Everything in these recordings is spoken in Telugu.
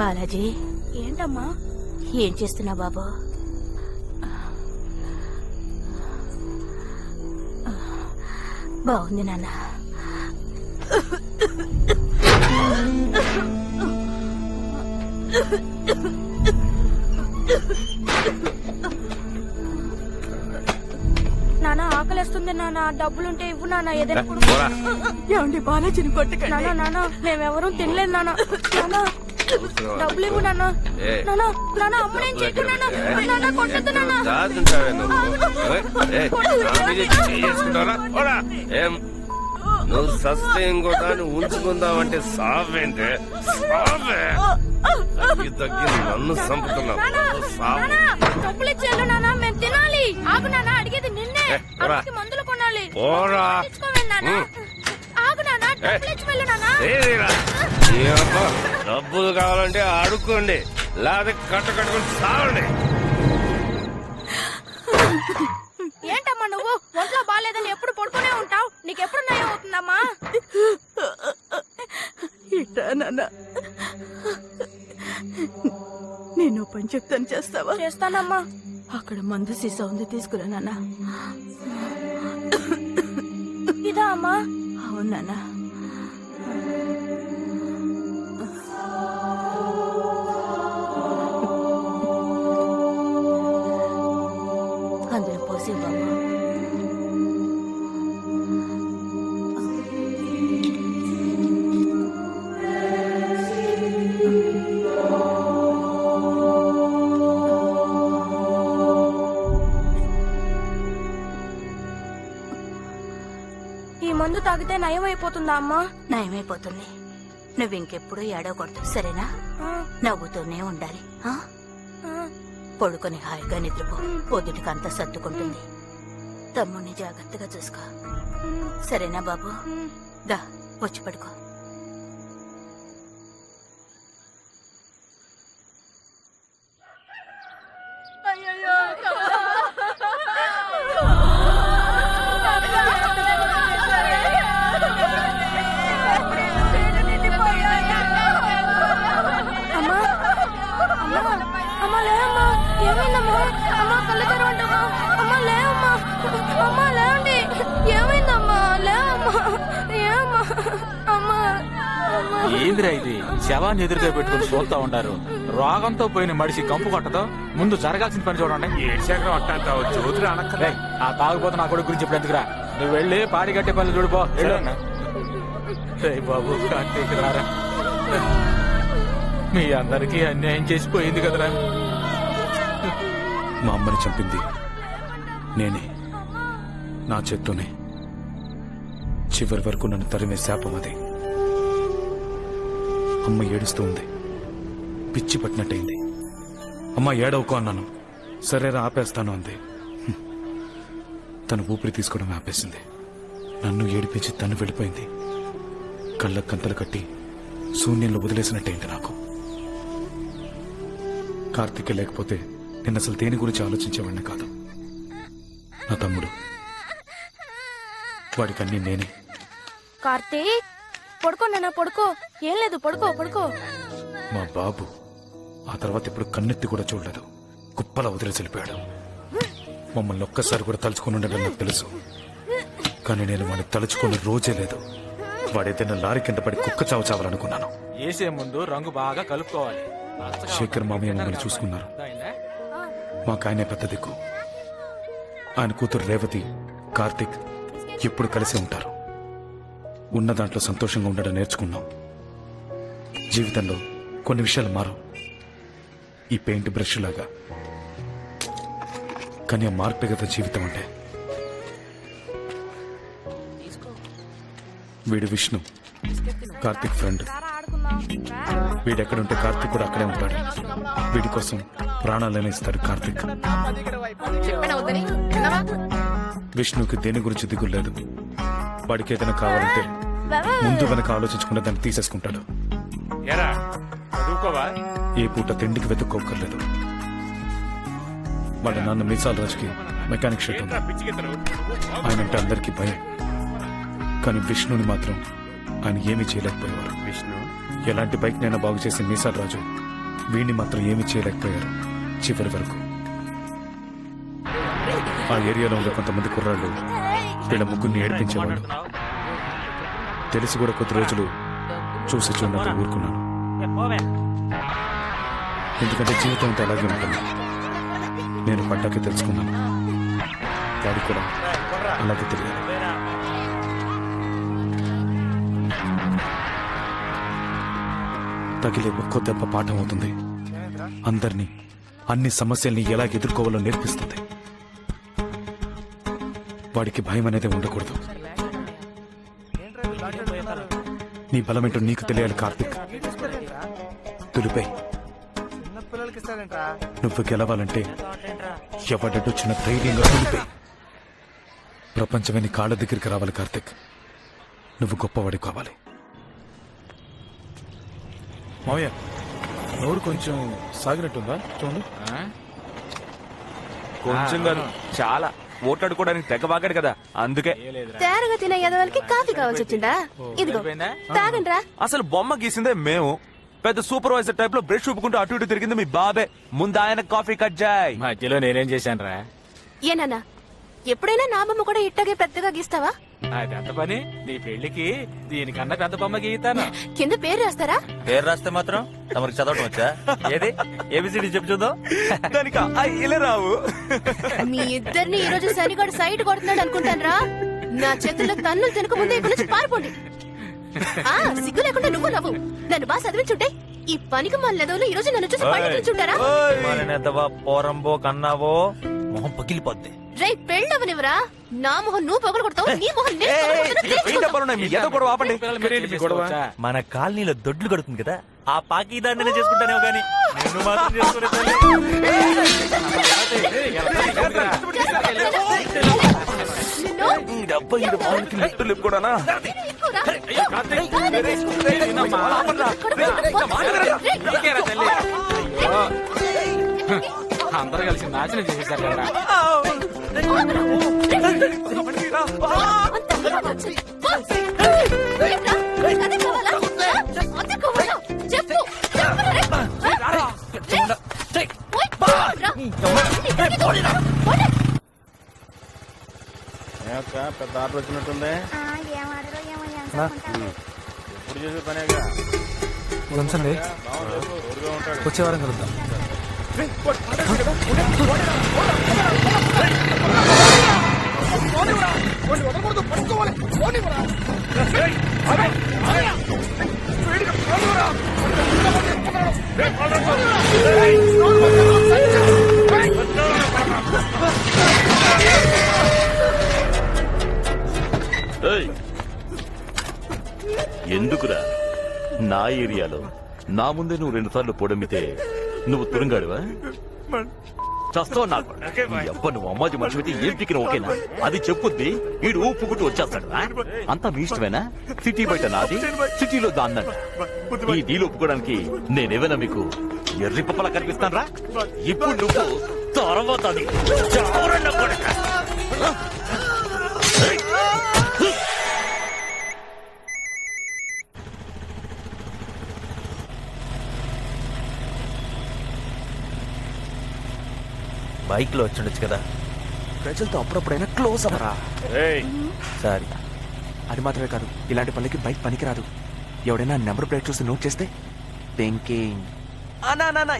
బాలాజీ, ఏంటమ్మా? ఏం చేస్తున్నా బాబు? బాగుంది నాన్న. నాన్న ఆకలిస్తుంది నాన్న, డబ్బులుంటే ఇవ్వు నాన్న. ఏదైనా ఏమండి బాలాజీని కొట్టకండి. నాన్న నాన్న మేమెవరూ తినలేదు నాన్న. నాన్న డబ్బులు ఇవ్వు నాన్న. నాన్న నాన్న అమ్మనేం చేయకు నాన్న. నాన్న కొట్టద్దు నాన్న. నువ్వు సస్తే ఇంకో దాన్ని ఉంచుకుందామంటే సావేంటే సావే తగ్గి నన్ను చంపుతున్నావు. డబ్బులు ఇచ్చేళ్ళు నాన్న, మేము తినాలి. ఆగు నాన్న, అడిగేది నిన్నే. మందులు కొనాలి. ఆగు నాన్న, డబ్బులు ఇచ్చి వెళ్ళు నాన్న. డబ్బులు కావాలంటే అడుక్కోండి, లేదా కట్టుకొని సావండి. ఏంటమ్మా నువ్వు ఒంట్లో బాగాలేదని ఎప్పుడు పడుకునే ఉంటావు? నీకెప్పుడు నయం అవుతుందమ్మా? ఇట్టా నాన్న, నేను పని చెప్తాను, చేస్తావా? చేస్తానమ్మా. అక్కడ మందు సీసా ఉంది, తీసుకురా నాన్న. ఇదా అమ్మా? అవును నాన్న. అందులో పోసి బామ్మ. ఈ మందు తాగితే నయం అయిపోతుందా అమ్మా? నయమైపోతుంది. నువ్వు ఇంకెప్పుడు ఏడవకూడదు, సరేనా? నవ్వుతూనే ఉండాలి. పడుకొని హాయిగా నిద్రపో. పొద్దుటికి అంతా సర్దుకుంటుంది. తమ్ముడిని జాగ్రత్తగా చూసుకో, సరేనా బాబు? దా వచ్చి పడుకో. ఏందిరా ఇది? శవాన్ని ఎదురుగా పెట్టుకుని చూస్తా ఉంటారు. రోగంతో పోయిన మడిసి కంపు కొట్టదు. ముందు జరగాల్సిన పని చూడండి. ఆ తాగుపోతే నా కొడుకు గురించి ఇప్పుడు ఎందుకురా? నువ్వు వెళ్ళి పాడి కట్టే పనులు చూడిపో. బాబు కార్తీక్ రారా, మీ అందరికీ అన్యాయం చేసిపోయింది కదరా. మా అమ్మని చంపింది నేనే, నా చేత్తోనే. చివరి వరకు నన్ను తరిమే శాపం అది. అమ్మ ఏడుస్తూ ఉంది, పిచ్చి పట్టినట్టయింది. అమ్మ ఏడవకు అన్నాను. సరేరా ఆపేస్తాను అంది. తను ఊపిరి తీసుకోవడం ఆపేసింది. నన్ను ఏడిపించి తను వెళ్ళిపోయింది. కళ్ళ కంతలు కట్టి శూన్యంలో వదిలేసినట్టయింది నాకు. కార్తీక్ లేకపోతే నేను అసలు దేని గురించి ఆలోచించేవాడిని కాదు. నా తమ్ముడు, వాడికన్నీ నేనే. కార్తీక్ పడుకో నాన్న, పడుకో. ఏం లేదు, పడుకో పడుకో. మా బాబు ఆ తర్వాత ఇప్పుడు కన్నెత్తి కూడా చూడలేదు. కుప్పలా వదిలేసి వెళ్ళిపోయాడు. మమ్మల్ని ఒక్కసారి కూడా తలుచుకుని ఉండడం నాకు తెలుసు. కానీ నేను వాడిని తలుచుకున్న రోజే లేదు. వాడైతే లారీ కింద పడి కుక్క చావు చావాలనుకున్నాను. వేసే ముందు రంగు బాగా కలుపుకోవాలి. శేఖర్ మామయ్య మమ్మల్ని చూసుకున్నారు. మాకు ఆయనే పెద్ద దిక్కు. ఆయన కూతురు రేవతి, కార్తీక్ ఎప్పుడు కలిసి ఉంటారు. ఉన్న దాంట్లో సంతోషంగా ఉండడం నేర్చుకున్నాం. జీవితంలో కొన్ని విషయాలు మారు, ఈ పెయింట్ బ్రష్ లాగా. కానీ ఆ మార్పే కదా జీవితం అంటే. వీడు విష్ణు, కార్తీక్ ఫ్రెండ్. వీడెక్కడుంటే కార్తీక్ కూడా అక్కడే ఉంటాడు. వీడి కోసం ప్రాణాలనే ఇస్తాడు కార్తీక్. విష్ణుకి దేని గురించి దిగులేదు. వాడికి ఏదైనా కావాలంటే ముందు వెనక ఆలోచించకుండా దాన్ని తీసేసుకుంటాడు. ఏ పూట తిండికి వెతుక్కోకర్లేదు. వాళ్ళ నాన్న మీసాల రాజుకి మెకానిక్ షెడ్ ఉంది. ఆయనంటే అందరికీ భయం. కానీ విష్ణుని మాత్రం ఆయన ఏమీ చేయలేకపోయేవారు. విష్ణు ఎలాంటి బైక్ నైనా బాగు చేసి మీసాల రాజు వీడిని మాత్రం ఏమీ చేయలేకపోయారు చివరి వరకు. ఆ ఏరియాలో ఉన్న కొంతమంది కుర్రాళ్ళు వీళ్ళ ముగ్గురిని ఏడిపించేవాళ్ళు. తెలిసి కూడా కొద్ది రోజులు చూసి చూడనట్టు ఊరుకున్నాను. ఎందుకంటే జీవితం అంతా అలాగే ఉంటుంది. నేను పడ్డాకే తెలుసుకున్నాను, వాడికి కూడా అలాగే తెలియాలి. తగిలే ఒక్కో దెబ్బ పాఠం అవుతుంది. అందరినీ, అన్ని సమస్యల్ని ఎలా ఎదుర్కోవాలో నేర్పిస్తుంది. వాడికి భయం అనేది ఉండకూడదు. నీ బలమేంటో నీకు తెలియాలి కార్తిక్. తులిపై నువ్వు గెలవాలంటే ఎవడొచ్చిన ధైర్యంగా తులిపై. ప్రపంచమే నీ కాళ్ళ దగ్గరికి రావాలి కార్తిక్. నువ్వు గొప్పవాడి కావాలి. మావయ్య, నోరు కొంచెం సాగినట్టుందా చూడండి. కొంచెం కాదు, చాలా. ఓట్లాడుకోవడానికి తెగ బాగాడు కదా, అందుకే. తేరగా తినే ఎదవలకి కాఫీ కావాల్సి వచ్చిందా? ఇదిగో తాగండి రా. అసలు బొమ్మ గీసిందే మేము. పెద్ద సూపర్వైజర్ టైప్ లో బ్రష్ చూపుకుంటూ అటు ఇటు తిరిగింది మీ బాబే. ముందు ఆయన కాఫీ కట్ జాయ్. మధ్యలో నేనేం చేశాను రా? ఏనన్నా, ఎప్పుడైనా నా బొమ్మ కూడా ఇట్టగే పెద్దగా గీస్తావా? అది అంత పని. నీ పెళ్లికి దీనికన్నా పెద్ద బొమ్మ గీతాను. కింద పేరు రాస్తారా? పేరు రాస్తే మాత్రం తమరికి చదవటం వచ్చా? ఏది ఏబిసిడి చెప్పు చూద్దాం. దానికి ఇలా రావు. మీ ఇద్దరిని ఈ రోజు సరిగడు సైట్ కొడుతున్నాడు అనుకుంటాను. నా చేతుల్లో తన్నులు తినక ముందే ఇక్కడి నుంచి పారిపోండి. ఆ సిగ్గు లేకుండా నువ్వు నవ్వు. నన్ను బాగా చదివించుంటే ఈ పనికి మన లెదవులు ఈ రోజు నన్ను చూసి పండించుంటారా? మానేద్దావా పోరంబో కన్నావో మొహం పగిలిపోద్ది. రేయ్ పెళ్ళవనివరా? నా మొహం నువ్వు పగలు కొడతావు, నీ మొహం నేను పగలగొడతాను. తెలుసుకోవచ్చా? మన కాలనీలో దొడ్లు గడుతుంది కదా, ఆ పాకి దాన్ని చేసుకుంటానేమో గానీ నిన్ను మాత్రం చేసుకోలేదు. కూడా అందరూ కలిసి నాశనం చేసేసారు కదా. పెద్ద ఆర్డర్ వచ్చినట్టుంది. ఎప్పుడు చేసే పనేగా. వచ్చే వారం కలుద్దాం. ఎందుకురా నా ఏరియాలో నా ముందే నువ్వు 2 సార్లు పొడమితే నువ్వు తురంగాడువా? చస్తావు నాకు. అబ్బ నువ్వు అమ్మాజీ మనిషి ఏం పిక్కిన ఓకేనా? అది చెప్పుద్ది వీడు ఊపుకుంటూ వచ్చేస్తాడు. అంతా మీ ఇష్టమేనా? సిటీ బయట నాది, సిటీలో దాన్నంట. ఈ డీల్ ఒప్పుకోవడానికి నేనేమైనా మీకు ఎర్రి పప్పలా కనిపిస్తాను రా? ఇప్పుడు నువ్వు తర్వాత అది చావరన్న కొడక. బైక్ లో వచ్చిండొచ్చు కదా. ప్రజలతో అప్పుడప్పుడైనా క్లోజ్ అవ్వరా? సారీ. అది మాత్రమే కాదు, ఇలాంటి పనికి బైక్ పనికిరాదు. ఎవడైనా నెంబర్ ప్లేట్ చూసి నోట్ చేస్తే థింకింగ్.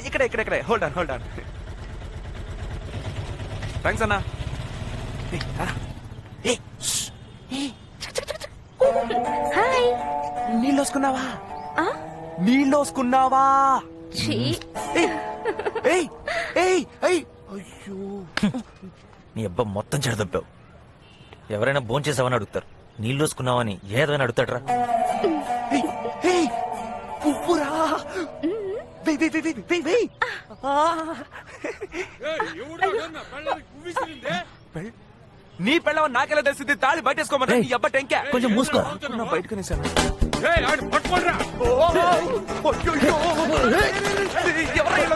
ఇక్కడ ఇక్కడ ఇక్కడ hold on hold on. Thanks అన్నా. హాయ్. నీళ్ళు వసుకున్నావా? నీళ్ళు వసుకున్నావా? అయ్యో నీ అబ్బా మొత్తం చెడదబ్బావు. ఎవరైనా భోంచేసావని చేసావని అడుగుతారు, నీళ్ళు వేసుకున్నావని ఏదైనా అడుగుతాడరా? ఉప్పురా. నీ పెళ్ళవని నాకెలా తెలిసింది? తాళి బయటేసుకోమని నీ అబ్బా టెంకా. కొంచెం మూసుకో. బయటకునేసాను. ఎవరైనా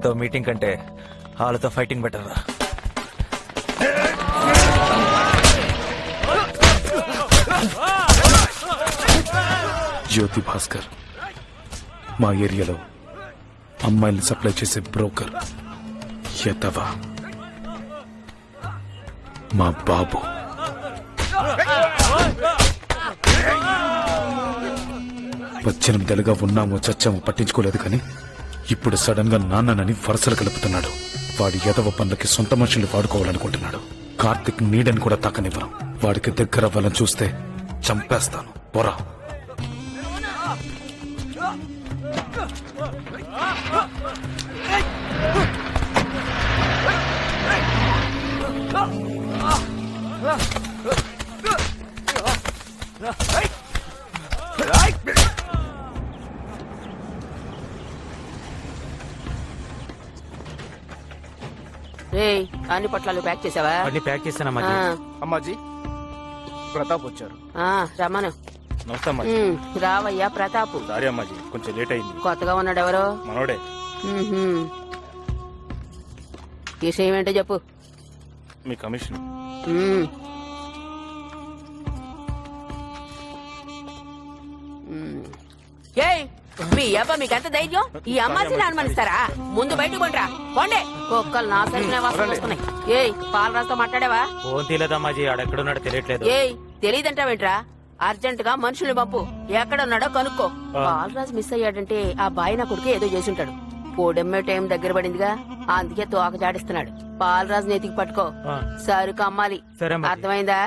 దీంతో మీటింగ్ కంటే వాళ్ళతో ఫైటింగ్ బెటర్ రా. జ్యోతి భాస్కర్ మా ఏరియాలో అమ్మాయిల్ని సప్లై చేసే బ్రోకర్. ఎతవా మా బాబు. పద్దెనిమిదేళ్ళుగా ఉన్నామో చచ్చామో పట్టించుకోలేదు కానీ ఇప్పుడు సడన్ గా నాన్ననని వరుసలు కలుపుతున్నాడు. వాడి ఎదవ పనులకి సొంత మనుషుల్ని వాడుకోవాలనుకుంటున్నాడు. కార్తిక్ నీడని కూడా తాకనివ్వను. వాడికి దగ్గర అవ్వాలని చూస్తే చంపేస్తాను. పోరా. రేయ్ అన్ని పొట్లాలు ప్యాక్ చేసావా? అన్ని ప్యాక్ చేస్తానమ్మా. అమ్మాజీ ప్రతాప్ వచ్చారు. రమ్మను. నమస్తే అమ్మాజీ. రావయ్యా ప్రతాపు. సారీ అమ్మాజీ, కొంచెం లేట్ అయింది. కొత్తగా ఉన్నాడు ఎవరో? మనోడే. విషయం ఏంటో చెప్పు. మీ కమిషన్. ఉమ్. ఏయ్ మీ అబ్బా మీకెంత ధైర్యం? ఈ అమ్మాయిని అనుమానిస్తారా? ముందు బయటకు కొండ్రా పోండే. కుక్కలు నా సరిగిన వాసన వస్తున్నాయి. ఏయ్ పాలరాజుతో మాట్లాడావా? ఫోన్ తీయలేదమ్మాజీ, ఆడెక్కడున్నాడో తెలియట్లేదు. ఏయ్ తెలియదంటావేంట్రా? అర్జెంట్ గా మనుషుల్ని పంపు. ఎక్కడున్నాడో కనుక్కో. పాలరాజు మిస్ అయ్యాడంటే ఆ బాయ్ నా కొడుకు ఏదో చేసుంటాడు. పోడమ్మే టైం దగ్గర పడిందిగా, అందుకే తోక జాడిస్తున్నాడు. పాలరాజు నెతికి పట్టుకో. సరుకు అమ్మాలి. సరే అమ్మాజీ. అర్థమైందా?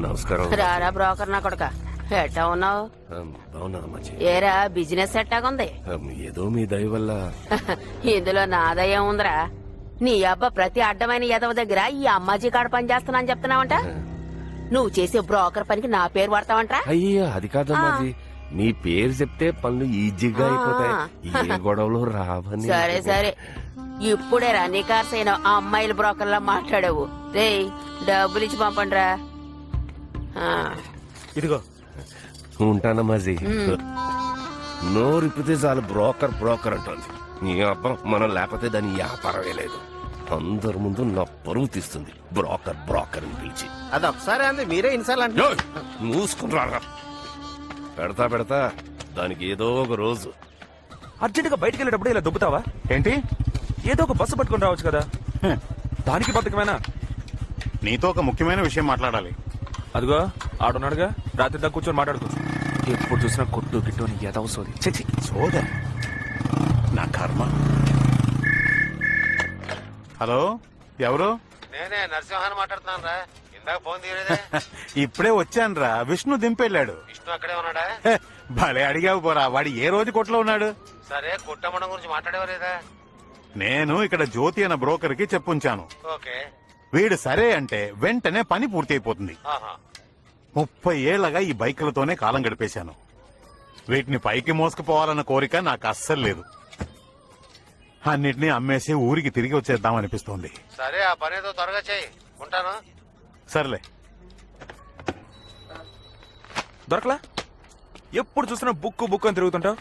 నమస్కారం. రారా బ్రోకర్ నా కొడుక. ఎట్టా ఉన్నావు? అవునా అమ్మాజీ? ఏరా బిజినెస్ ఎట్టాగుంది? ఏదో మీ దయ వల్ల. ఇందులో నాదయం ఉందిరా. నీ అబ్బ ప్రతి అడ్డమైన ఎదవ దగ్గర ఈ అమ్మాజీ కాడ పని చేస్తున్నా అని చెప్తున్నావంట. నువ్వు చేసే బ్రోకర్ పనికి నా పేరు వాడతావంట. అయ్యో అది కాదమ్మాజీ, మీ పేరు చెప్తే పనులు ఈజీగా అయిపోతాయి. ఏ గొడవలు రావని. సరే సరే ఇప్పుడే రా నికార్సైన ఆ అమ్మాయిల బ్రోకర్లా మాట్లాడావు. రేయ్ డబ్బులు ఇచ్చి పంపండి రా. ఇదిగో ఉంటానమ్మాజీ. నోరిపితే చాలు బ్రోకర్ బ్రోకర్ అంటుంది. నీ అబ్బా మనం లేకపోతే దాని వ్యాపారమే లేదు. అందరి ముందు నా పరువు తీస్తుంది బ్రోకర్ బ్రోకర్ అని పిలిచి. అది ఒకసారి అంది మీరే ఇన్సార్లు. మూసుకున్నారా? పెడతా దానికి ఏదో ఒక రోజు. అర్జెంట్ గా బయటకు వెళ్ళేటప్పుడు ఇలా దుబ్బుతావా ఏంటి? ఏదో ఒక బస్సు పట్టుకుని రావచ్చు కదా. దానికి బతకమేనా? నీతో ఒక ముఖ్యమైన విషయం మాట్లాడాలి. అదిగో ఆడున్నాడుగా, రాత్రి దాకా కూర్చొని మాట్లాడుకో. ఎప్పుడు చూసినా కొట్టు గిట్టు అని ఏదో సోది. చచ్చి సోదా నా కర్మ. హలో ఎవరు? నేనే నరసింహాన్ని మాట్లాడుతున్నాను రా. ఇందాక ఫోన్ తీయలేదే. ఇప్పుడే వచ్చాను రా. విష్ణు దింపెళ్ళాడు. విష్ణు అక్కడే ఉన్నాడా? భలే అడిగావు పోరా. వాడు ఏ రోజు కొట్లో ఉన్నాడు? సరే కుట్టమ్మడం గురించి మాట్లాడేవారేదా? నేను ఇక్కడ జ్యోతి అన్న బ్రోకర్ కి చెప్పుంచాను. ఓకే. వీడు సరే అంటే వెంటనే పని పూర్తి అయిపోతుంది. 30 ఏళ్లగా ఈ బైకులతోనే కాలం గడిపేశాను. వీటిని పైకి మోసుకుపోవాలన్న కోరిక నాకు అస్సలు లేదు. అన్నిటినీ అమ్మేసి ఊరికి తిరిగి వచ్చేద్దామనిపిస్తోంది. సరే ఆ పని ఏదో త్వరగా చేయి. ఉంటాను. సర్లే. దొరకలా? ఎప్పుడు చూసినా బుక్ అని తిరుగుతుంటావు.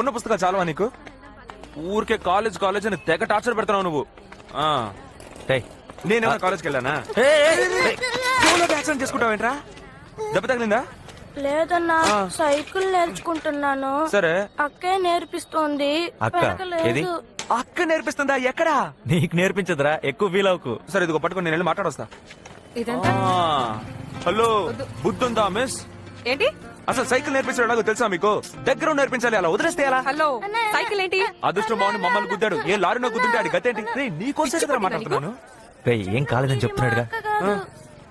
ఉన్న పుస్తకాలు చాలవా నీకు? ఊరికే కాలేజ్ అని తెగ టార్చర్ పెడతావు నువ్వు. నేనేమన్నా కాలేజ్కి వెళ్ళానా? యాక్సిడెంట్ చేసుకుంటావేంట్రా? దెబ్బ తగిలిందా? లేదన్నా, సైకిల్ నేర్చుకుంటున్నాను. సరే, అక్కే నేర్పిస్తోంది. అక్క ఏది? అక్క నేర్పిస్తుందా? ఎక్కడా? నీకు నేర్పించదురా, ఎక్కువ ఫీల్ అవుకు. సరే ఇదిగో పట్టుకుని నేను వెళ్ళి మాట్లాడొస్తా. హలో, బుద్ధుందా మిస్? ఏంటి? అసలు సైకిల్ నేర్పించడం ఎలాగో తెలుసా మీకు? దగ్గర నేర్పించాలి, అలా వదిలేస్తే ఎలా? హలో, సైకిల్ ఏంటి? అదృష్టం బాగుండి మమ్మల్ని గుద్దాడు. ఏ లారీలో గుద్దుంటే ఆడి గతేంటి? నీకోసం కదా మాట్లాడుతున్నాను. ఏం కాలేదని చెప్తున్నాడుగా.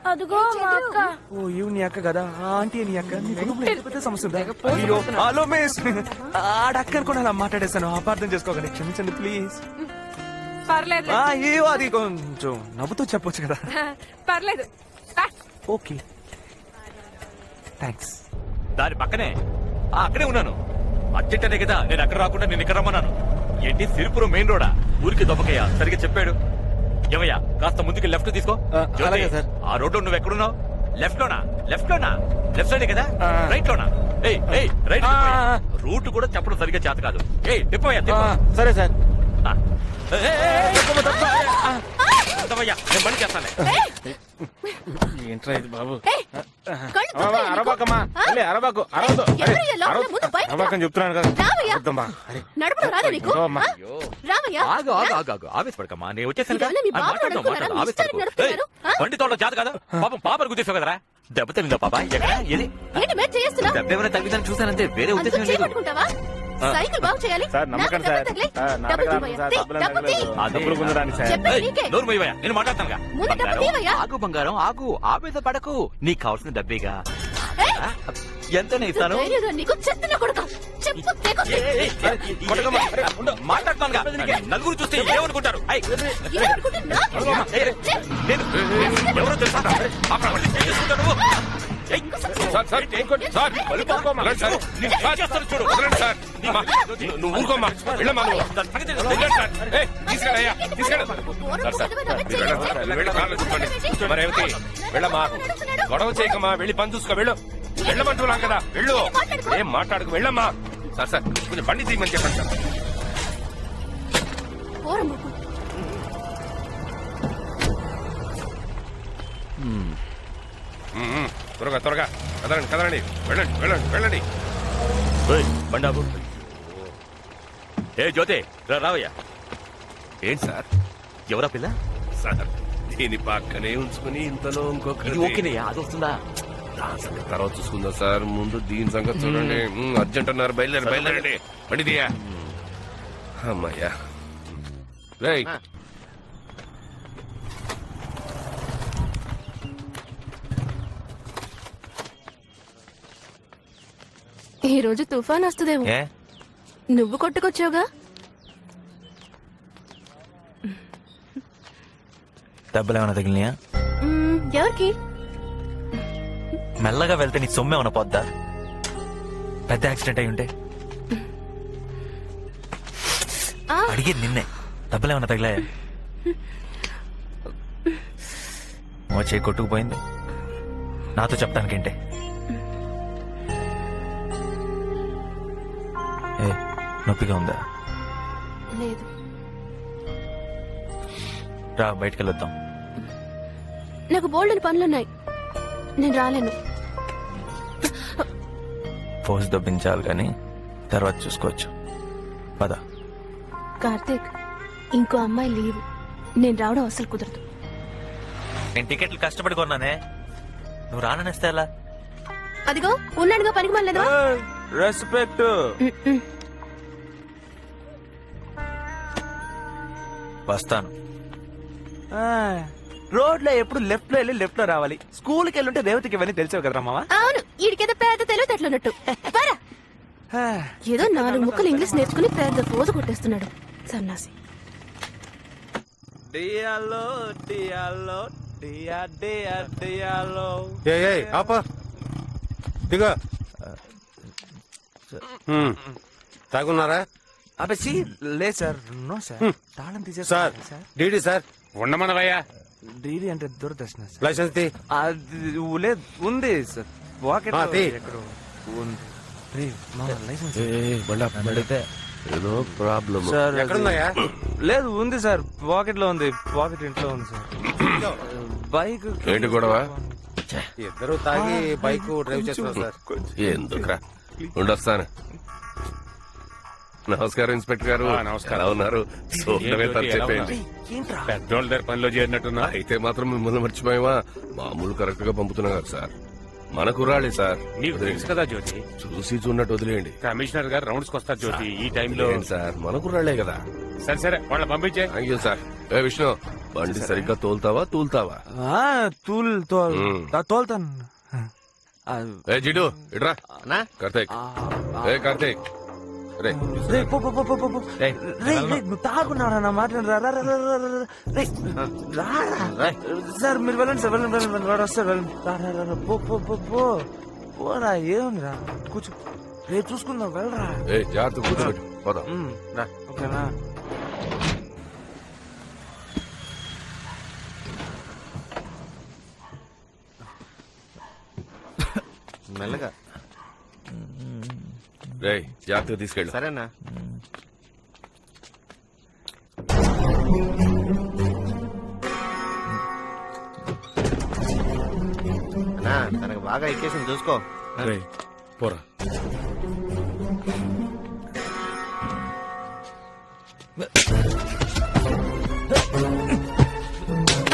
అదిగో మా అక్క. ఓ ఇవి నీ అక్క కదా? ఆంటీ నీ అక్క. నీ కుటుంబంలో ఎంత పెద్ద సమస్య ఉందా? అయ్యో, హలో మిస్, ఆడక్క అనుకుని అలా మాట్లాడేస్తాను. అపార్థం చేసుకోకండి, క్షమించండి ప్లీజ్. పర్లేదు. అయ్యో అది కొంచెం నవ్వుతూ చెప్పొచ్చు కదా. పర్లేదు. Okay thanks. దాని పక్కనే అక్కడే ఉన్నాను. అర్జెంటనే కదా నేను అక్కడ రాకుండా నేను ఇక్కడ రమ్మన్నాను. ఏంటి సిరిపురం మెయిన్ రోడా? ఊరికి దొబ్బకయ్యా సరిగ్గా చెప్పాడు. ఏమయ్యా కాస్త ముందుకి లెఫ్ట్ తీసుకో. ఆ రోడ్డు నువ్వు ఎక్కడున్నావు? లెఫ్ట్ లోనా? లెఫ్ట్ సైడ్ కదా? రైట్ లోనా? రైట్ రూట్ కూడా చెప్పడం సరిగ్గా చేత కాదు. తిప్పయ్యా. సరే సార్. నేను బండి చేస్తానే. ఏంట్రా ఇది బాబు? కళ్ళు తుప్పలు అరబాకమ్మా అరబాకు అరవదు ఎవరయ్యా లోపల? ముందు బయటికి రా. అరబాకని చెప్తున్నాను కదా. రావయ్యా. వద్దమ్మా. నడపడం రాదా నీకు? అమ్మా. ఆ? రావయ్యా. ఆగు ఆగు ఆగు ఆగు ఆవేశపడకమ్మా, నేను వచ్చేసాను ఇదేమన్నా మీ బాబు అనుకున్నారా? మీ ఇష్టానికి నడుపుతున్నారు? ఆ? బండి తోట జాత కదా పాపం పాపను గుర్తిస్తావు కదరా. దెబ్బ తగిలిందా పాప? ఎక్కడ ఏది? ఏంటి మ్యాచ్ చేస్తున్నావు? దెబ్బ ఏమైనా తగ్గిందని చూసానంతే, వేరే అంత ఉద్దేశం లేదు. చేపట్టుకుంటావా? సైకిల్ బాగు చేయాలి. సార్ నమ్మకం నాకు సార్. డబ్బులు తగిలే. నాటకాలు డబ్బులు ఆడతాం తీవయ్యా. సార్. తీ, డబ్బులు డబ్బులు తీ. తగలదు. డబ్బులు గుంజడానికి సార్. చెప్పేది నీకే. నోరు మూయవయ్యా, నేను మాట్లాడతానుగా. ముందు డబ్బు బంగారం, తీవయ్యా. ఆగు బంగారం ఆగు, ఆవేశ పడకు. నీకు కావాల్సిన డబ్బేగా. ఏయ్! ఎంతనే ఇస్తాను? ధైర్యంగా నీకు చెత్తన కొడుకా. చెప్పు తెగొద్దు. మాట్లాడుతానుగా. నలుగురు చూస్తే ఏమనుకుంటారు? ఐ, ఏమనుకుంటే నాకేనా? నేను ఎవరో తెలుసా? అక్కడ మళ్ళీ ఏం చేసుకుంటావు నువ్వు? ఏయ్, నిన్ను ఏం చేస్తాను చూడు. నువ్వు ఊరుకోమ్మా, వెళ్ళమ్మా నువ్వు. దాని సంగతి నేను వెళ్ళండి సార్. ఏయ్, తీసుకెళ్ళయ్యా, తీసుకెళ్ళు. సార్, మీరు వెళ్ళండి సార్, వెళ్ళి కార్లో కూర్చోండి. మరి రేవతి, వెళ్ళమ్మా, గొడవ చేయకమ్మా, వెళ్ళి పని చూసుకో, వెళ్ళు. వెళ్ళమంటున్నాం కదా, వెళ్ళు. ఏం మాట్లాడుకు, వెళ్ళమ్మా. సార్ సార్, కొంచెం బండి తీయమని చెప్పండి సార్. పోరమ్మ. త్వరగా త్వరగా కదలండి కదలండి, వెళ్ళండి వెళ్ళండి వెళ్ళండి. ఏయ్, బండాబు. ఏ జ్యోతి, రావయ్యా. ఏంటి సార్? ఎవరా పిల్ల? సార్, దీని పక్కనే ఉంచుకుని ఇంతలో ఇంకొక ఇది ఓకేనయ్యా, అది వస్తుందా? దాని సంగతి తర్వాత చూసుకుందాం సార్, ముందు దీని సంగతి చూడండి. అర్జెంట్ అన్నారు, బయలుదేరి బయలుదేరండి. బండి తీయా. అమ్మయ్యా. రేయ్, ఈ రోజు తుఫాన్ వస్తుందేమో. ఏ నువ్వు కొట్టుకొచ్చావుగా. దెబ్బలు ఏమైనా తగిలినాయా? ఎవరికి? మెల్లగా వెళ్తే నీ సొమ్ము ఏమైనా పోద్దా? పెద్ద యాక్సిడెంట్ అయి ఉంటే ఆ, అడిగేది నిన్నే. దెబ్బలు ఏమైనా తగిలాయా? ఓ చేయి కొట్టుకుపోయింది, నాతో చెప్తానికేంటే? ఏ నొప్పిగా ఉందా? లేదు. రా బయటికి వెళ్ళొద్దాం. నాకు బోల్డెన్ పనులున్నాయి, నేను రాలేను. పోసి దొబ్బించాలి కానీ తర్వాత చూసుకోవచ్చు. పద. కార్తీక్, ఇంకో అమ్మాయి లీవ్, నేను రావడం అసలు కుదరదు. నేను టికెట్లు కష్టపడి కొన్నానే, నువ్వు రాననేస్తే ఎలా? అదిగో ఉన్నాడుగా పనికి మళ్ళీ. రెస్పెక్ట్. వస్తాను. రోడ్ లో ఎప్పుడు లెఫ్ట్ లో వెళ్ళి లెఫ్ట్ లో రావాలి. స్కూల్కి వెళ్ళుంటే రేవతికి ఇవన్నీ తెలిసావు కదరా మావా. అవును, ఈడికేదో పెద్ద తెలివితేటలున్నట్టు. పరా. ఏదో 4 ముక్కలు ఇంగ్లీష్ నేర్చుకుని పెద్ద పోజు కొట్టేస్తున్నాడు సన్నాసి. డియాలో డియాలో డియా డియా డియాలో. ఆపా దిగా తాగున్నారా? అబ్బే లే సార్, నో సార్. తాళం తీసేసి సార్ డీడీ సార్ ఉండమనవయ్యా. డీడీ అంటే దూరదర్శన సార్. లైసెన్స్ తీ. అది లేదు, ఉంది సార్ పాకెట్ తీ. ఎక్కడో ఉంది. రే, మా లైసెన్స్ ఏదో ప్రాబ్లం. సార్ అది- ఎక్కడుందయ్యా? లేదు, ఉంది సార్, పాకెట్ లో ఉంది. పాకెట్ ఇంట్లో ఉంది సార్. బైక్ ఏంటి గొడవ? ఇద్దరు తాగి బైక్ డ్రైవ్ చేస్తున్నారు సార్. ఎందుకురా, ఉండొస్తాను. నమస్కారం ఇన్స్పెక్టర్ గారు. నమస్కారం. ఎలా ఉన్నారు? చూడమే తను చెప్పేయండి. పెద్దోళ్ళ దగ్గర పనిలో చేరినట్టున్నా. అయితే మాత్రం మిమ్మల్ని మర్చిపోయావా? మామూలు కరెక్ట్ గా పంపుతున్నా కదా సార్. మన కుర్రాళ్ళే సార్. నీకు తెలుసు కదా జ్యోతి, చూసి చూడనట్టు వదిలేయండి. కమిషనర్ గారు రౌండ్స్ వస్తారు జ్యోతి ఈ టైంలో. ఏంటి సార్, మన కుర్రాళ్లే కదా. సరే సరే, వాళ్ళని పంపించే. Thank you sir. ఏ విష్ణు, బండి సరిగ్గా తోలుతావా తూలుతావా? తోలుతాను. ఏ జిడు ఇట్రా. కార్తీక్, ఏ కార్తీక్, రే నువ్వు తాగున్నారా నా మాట? సార్ మీరు వెళ్ళండి సార్, వెళ్ళండి వెళ్ళండి, వాడు వస్తారు, వెళ్ళండి. పోరా, ఏముందిరా, కూర్చో, రేపు చూసుకుందాం, వెళ్ళరా. ఏ జాగ్రత్త, కూర్చోబెట్టు, పోదాం. ఓకేనా? మెల్లగా. రే జాగ్రత్తగా తీసుకెళ్ళు. సరేనా? తనకు బాగా ఎక్కేసింది చూసుకో. రే పోరా.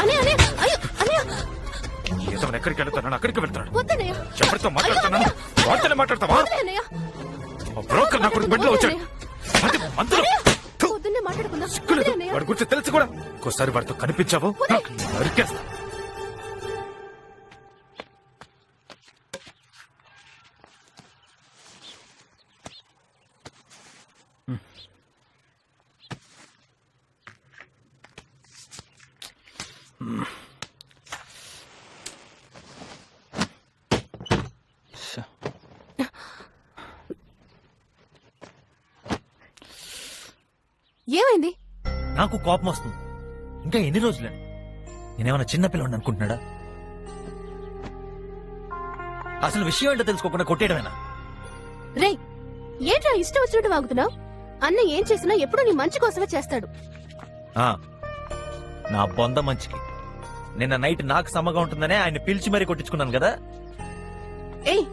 అన్నయ్య అన్నయ్య అయ్యో అన్నయ్య ఇతను ఎక్కడికి వెళ్తాను అక్కడికి వెళ్తాడు. వద్దన్నయ్య ఎవరితో మాట్లాడుతున్నాను వార్తలే మాట్లాడతావా? వద్దన్నయ్య బ్రోకర్ నా కొడుకు బెడ్లో వచ్చాడు. అది మందులు. పొద్దున్నే మాట్లాడుకుందాం. సిగ్గులేదు. వాడి గురించి తెలుసు కూడా. ఇంకోసారి వాడితో కనిపించావు నరికేస్తా. ఏమైంది? నాకు కోపం వస్తుంది. ఇంకా ఎన్ని రోజులే? నేనేమన్నా చిన్నపిల్లవాడిని అనుకుంటున్నాడా? అసలు విషయం ఏంటో తెలుసుకోకుండా కొట్టేయడమేనా? రేయ్ ఏంట్రా ఇష్టం వచ్చినట్టు వాగుతున్నావు? అన్న ఏం చేసినా ఎప్పుడు నీ మంచి కోసమే చేస్తాడు. ఆ, నా బొంద మంచికి. నిన్న నైట్ నాకు సమ్మగా ఉంటుందనే ఆయన పిలిచి మరీ కొట్టించుకున్నాను కదా. ఏయ్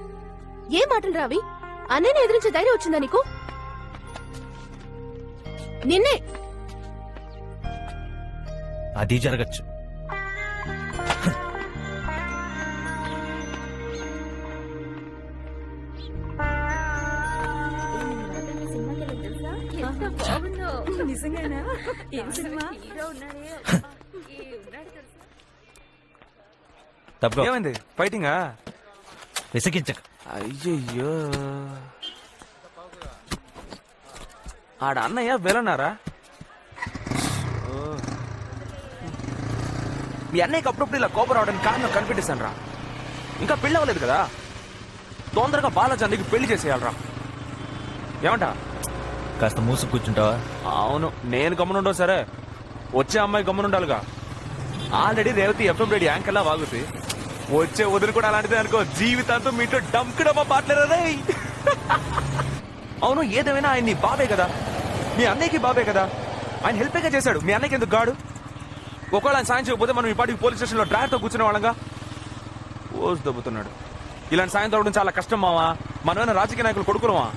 ఏ మాటలు రావి? అన్నయ్యని ఎదిరించే ధైర్యం వచ్చిందా నీకు? నిన్నే అది జరగచ్చు. తప్పుకో. ఏమైంది? ఫైటింగా? విసిగించక. అయ్యయ్యో, ఆడ అన్నయ్య వెళ్ళన్నారా? మీ అన్నయ్యకి అప్పుడప్పుడు ఇలా కోపం రావడానికి కారణం కనిపెట్టేశాను రా. ఇంకా పెళ్లి అవ్వలేదు కదా, తొందరగా బాలాజానికి పెళ్లి చేసేయాలరా. ఏమంటా? కాస్త మూసు కూర్చుంటావా? అవును, నేను గమ్మునుండవు సరే, వచ్చే అమ్మాయి గమ్మునుండాలిగా. ఆల్రెడీ రేవతి ఎఫ్ఎం రెడీ యాంకర్లా వాగుతుంది. వచ్చే వదిలి కూడా అలాంటిదే అనుకో, జీవితాంతం మీతో డంకుడమ్మా పాటలేరే. అవును, ఏదేమైనా ఆయన నీ బాబే కదా, మీ అన్నయ్యకి బాబే కదా, ఆయన హెల్పేగా చేశాడు. మీ అన్నయ్యకి ఎందుకు గాడు? ఒకవేళ ఆయన సాయం చేయకపోతే మనం ఈ పాటికి పోలీస్ స్టేషన్లో డ్రైవర్తో కూర్చునే వాళ్ళంగా. ఓసి దొబ్బుతున్నాడు. ఇలాంటి సాయం దొరకడం చాలా కష్టం మావా. మనమైనా రాజకీయ నాయకులు కొడుకున్నావా?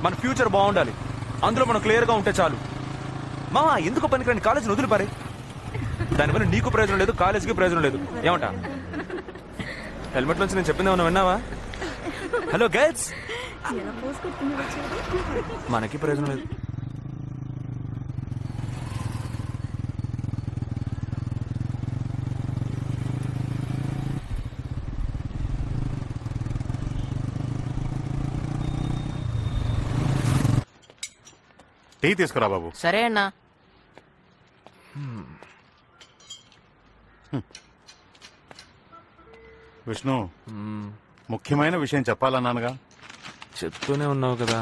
మన ఫ్యూచర్ బాగుండాలి, అందులో మనం క్లియర్గా ఉంటే చాలు. మావా ఎందుకు పనికిరాని కాలేజీని వదిలిపారే. దానివల్ల నీకు ప్రయోజనం లేదు, కాలేజీకి ప్రయోజనం లేదు. ఏమంటా? హెల్మెట్ నుంచి నేను చెప్పింది ఏమన్నా విన్నావా? హలో గర్ల్స్, మనకి ప్రయోజనం లేదు. టీ తీసుకురా బాబు. సరే అన్నా. విష్ణు, ముఖ్యమైన విషయం చెప్పాలన్నానుగా. చెప్తూనే ఉన్నావు కదా.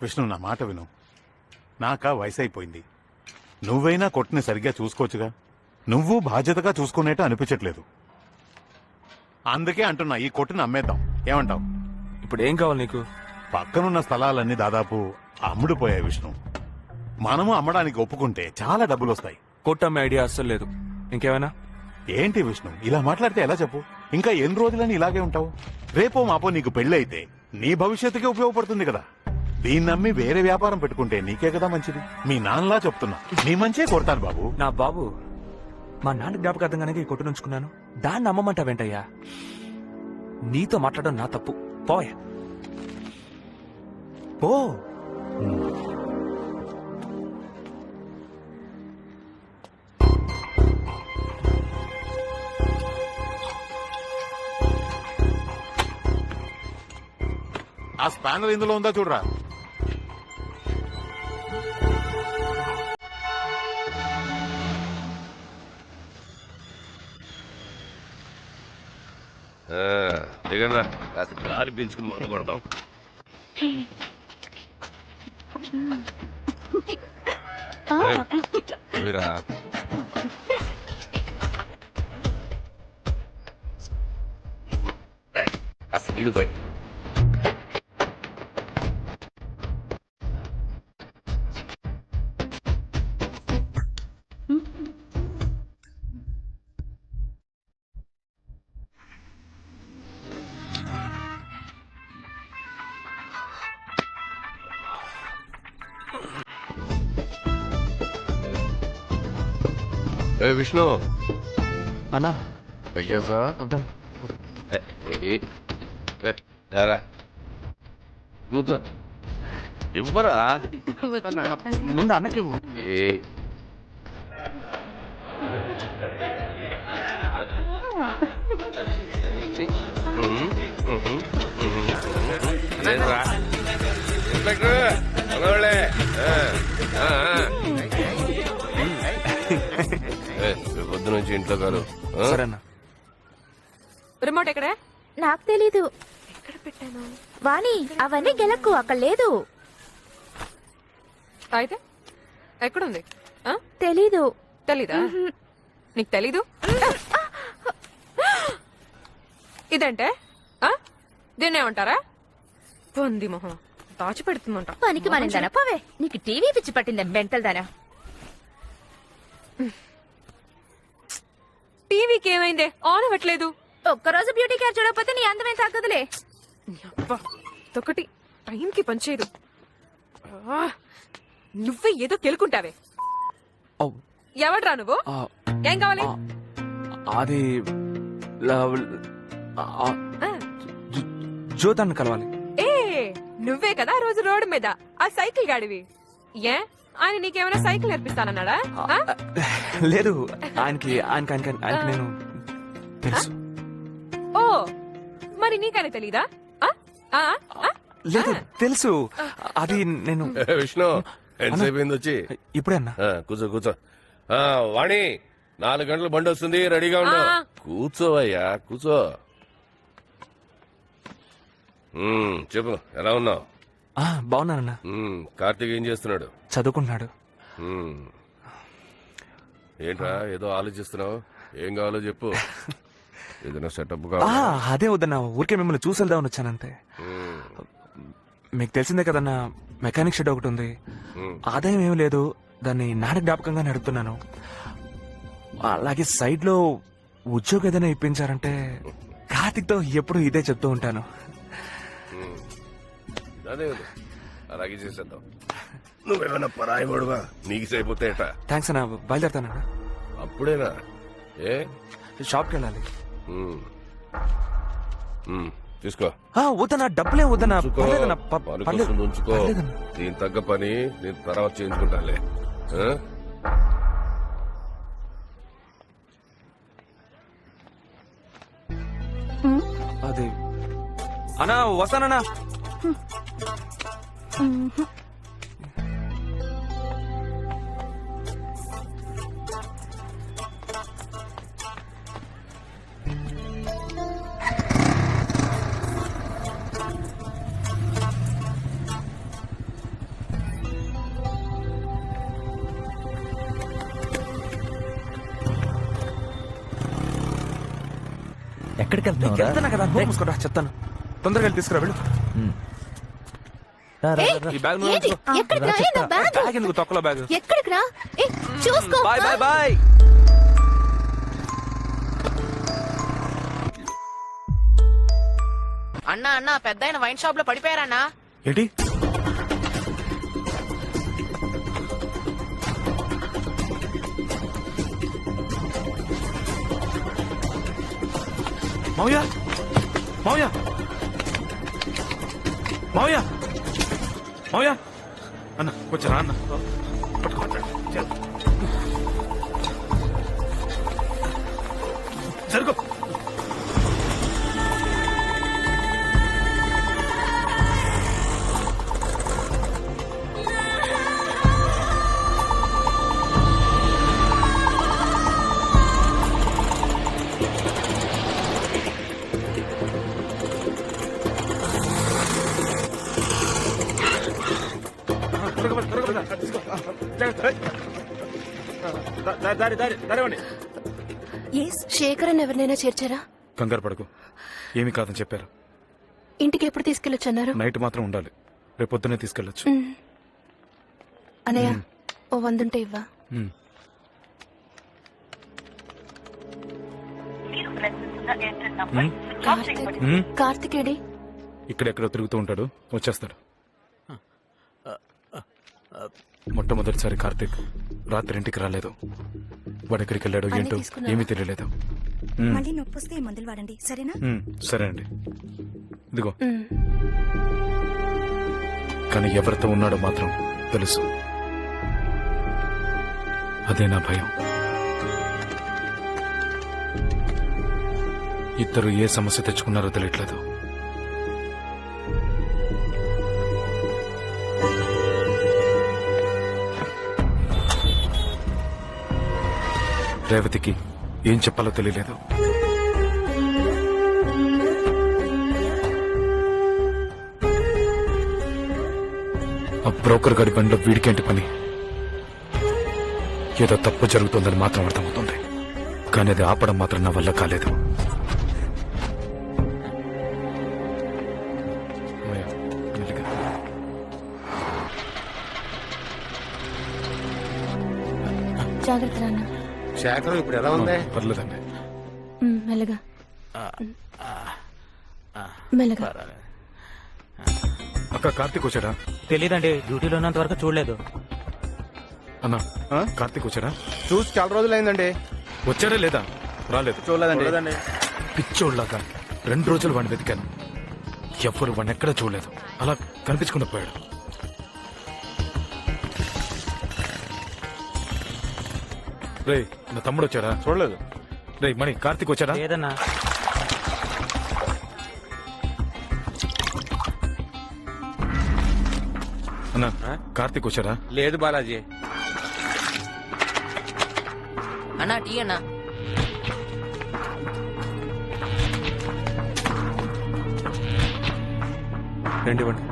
విష్ణు, నా మాట విను. నాకా వయసు అయిపోయింది. నువ్వైనా కొట్టుని సరిగ్గా చూసుకోవచ్చుగా. నువ్వు బాధ్యతగా చూసుకునేట్టు అనిపించట్లేదు. అందుకే అంటున్నా, ఈ కొట్టుని అమ్మేద్దాం. ఏమంటావు? ఇప్పుడు ఏం కావాలి నీకు? పక్కనున్న స్థలాలన్నీ దాదాపు అమ్ముడుపోయాయి విష్ణు. మనము అమ్మడానికి ఒప్పుకుంటే చాలా డబ్బులు వస్తాయి. కొట్టమ్మే ఐడియా అస్సలు లేదు. ఇంకేమైనా? ఏంటి విష్ణు, ఇలా మాట్లాడితే ఎలా చెప్పు? ఇంకా ఎన్ని రోజులని ఇలాగే ఉంటావు? రేపో మాపో నీకు పెళ్లి అయితే నీ భవిష్యత్తుకే ఉపయోగపడుతుంది కదా. దీన్ని నమ్మి వేరే వ్యాపారం పెట్టుకుంటే నీకే కదా మంచిది. మీ నాన్నలా చెప్తున్నా, నీ మంచే కొడతాను బాబు. నా బాబు, మా నాన్న జ్ఞాపకార్థంగానే ఈ కొట్టు నుంచుకున్నాను. దాన్ని అమ్మమంటా వెంటయ్యా? నీతో మాట్లాడడం నా తప్పు. పోయా పో. ఆ స్పానర్ ఇందులో ఉందా చూడరా. దిగండి, కాస్త గాలి పీల్చుకుని మొదలు కొడదాం. మీరా అసలు ఇల్లు పోయి విష్ణు అన్నా వచ్చేసా కూర్చో ఇవ్వరా ముందు అన్నకి లేదురా ఇన్స్పెక్టర్ మనోళ్ళే పొద్దు నుంచి ఇంట్లో కాదు సరేనా రిమోట్ ఎక్కడే? నాకు తెలీదు. ఎక్కడ పెట్టాను? వాణి అవన్నీ గెలకు అక్కడ లేదు. అయితే ఎక్కడుంది? తెలీదు. తెలీదా? నీకు తెలీదు? ఇదంటే దీన్నేమంటారా? పొంది మొహం దాచిపెడుతుందంట. పనికి మనిందనా పోవే. నీకు టీవీ పిచ్చి పట్టిందా మెంటల్ దానా? టీవీకి ఏమైందే? ఆన్ అవ్వట్లేదు. ఒక్కరోజు బ్యూటీ కేర్ చూడకపోతే నీ అందమే తగ్గదులే. ఒకటి టైంకి పనిచేయదు. నువ్వే ఏదో కెలుకుంటావే. ఎవడ్రా నువ్వు? ఏం కావాలి? అది జ్యోతాన్ని కలవాలి. ఏ నువ్వే కదా రోజు రోడ్డు మీద ఆ సైకిల్ గాడివి. ఏ ఆయన నీకేమైనా సైకిల్ నేర్పిస్తానన్నాడా? లేదు, ఆయనకి నేను తెలుసు. ఓ మరి నీకని తెలీదా? లేదు తెలుసు. అది నేను విష్ణు ఎంతసేపు అయింది వచ్చి? ఇప్పుడే అన్నా. కూర్చో కూర్చో. వాణి 4 గంటలు బండి వస్తుంది, రెడీగా ఉండు. కూర్చోవయ్యా కూర్చో. చెప్పు, ఎలా ఉన్నావు? బాగున్నానన్నా. కార్తీక్ ఏం చేస్తున్నాడు? చదువుకుంటున్నాడు. ఏంట్రా ఏదో ఆలోచిస్తున్నావు? ఏం కావాలో చెప్పు. ఏదైనా సెటప్ అదే వద్దన్నా, ఊరికే మిమ్మల్ని చూసి వెళ్దామని వచ్చానంతే. మీకు తెలిసిందే కదన్నా, మెకానిక్ షెడ్ ఒకటి ఉంది. ఆదాయం ఏమీ లేదు, దాన్ని నాన్న జ్ఞాపకంగా నడుపుతున్నాను. అలాగే సైడ్ లో ఉద్యోగం ఏదైనా ఇప్పించారంటే కార్తిక్ తో ఎప్పుడు ఇదే చెప్తూ ఉంటాను. అదే అలాగే చేసేద్దాం. నువ్వేమన్నా పరాయి వాడువా? నీకు సరిపోతే థ్యాంక్స్ అన్నా, బయలుదేరుతానన్నా. అప్పుడేనా? ఏ షాప్కి వెళ్ళాలి. తీసుకో. వద్దన్నా, డబ్బులే వద్దన్నా. ఉంచుకో. దీని తగ్గ పని నేను తర్వాత చేయించుకుంటానులే. అది అన్నా వస్తానన్నా. ఎక్కడికి వెళ్తున్నా కదా, మూసుకోరా చెప్తాను. తొందరగా వెళ్ళి తీసుకురా, వెళ్ళు. ఈ బ్యాగ్ నువ్వు ఏంటి? ఉంచుకో. ఎక్కడికి రా? నా బ్యాగ్. బ్యాగ్ ఎందుకు తొక్కలో బ్యాగ్? ఎక్కడికి రా? చూసుకో. Bye bye bye. అన్నా అన్నా పెద్ద వైన్ షాప్ లో పడిపోయారన్నా. ఏంటి? మావయ్య, మావయ్య, మావయ్య, మావయ్య, అన్న కొంచెం రా అన్న. జరుగు. శేఖరన్ ఎవరినైనా చేర్చారా? కంగారు పడకు, ఏమీ కాదని చెప్పారు. ఇంటికి ఎప్పుడు తీసుకెళ్ళొచ్చన్నారు? నైట్ మాత్రం ఉండాలి, రేపు పొద్దునే తీసుకెళ్ళొచ్చు. అనయ్య, ఓ 100 ఉంటే ఇవ్వా. కార్తిక్ ఏడి? ఇక్కడెక్కడో తిరుగుతూ ఉంటాడు, వచ్చేస్తాడు. మొట్టమొదటిసారి కార్తీక్ రాత్రి ఇంటికి రాలేదు. వాడు ఎక్కడికి వెళ్ళాడు అన్నీ ఏంటో తీసుకున్నావా? ఏమీ తెలియలేదు. మళ్ళీ నొప్పి వస్తే ఈ మందులు వాడండి సరేనా? సరే అండి, ఇదిగో. కానీ ఎవరితో ఉన్నాడో మాత్రం తెలుసు. అదే నా భయం. ఇద్దరు ఏ సమస్య తెచ్చుకున్నారో తెలియట్లేదు. రేవతికి ఏం చెప్పాలో తెలియలేదు. ఆ బ్రోకర్ గడి బండిలో వీడికేంటి పని? ఏదో తప్పు జరుగుతుందని మాత్రం అర్థమవుతుంది, కానీ అది ఆపడం మాత్రం నా వల్ల కాలేదు. అమ్మయ్య, మెల్లిగా. జాగ్రత్త నాన్న. శేఖరం ఇప్పుడు ఎలా ఉంది? పర్లేదండి. మెల్లగా మెల్లగా. అక్క కార్తీక్ వచ్చాడా? తెలీదండి, డ్యూటీలో ఉన్నంత వరకు చూడలేదు. అన్నా, కార్తీక్ వచ్చాడా? చూసి చాలా రోజులైందండి. వచ్చాడా లేదా? రాలేదు. చూడలేదండి. పిచ్చోళ్ళగా 2 రోజులు వాడిని వెతికాను, ఎవ్వరు వాడిని ఎక్కడా చూడలేదు. అలా కనిపించకుండా పోయాడు. రే, నా తమ్ముడు వచ్చాడా? చూడలేదు. రే మణి, కార్తీక్ వచ్చాడా? లేదన్నా. అన్నా, కార్తీక్ వచ్చాడా? లేదు బాలాజీ. అన్నా టీ అన్నా. రండి ఇవ్వండి.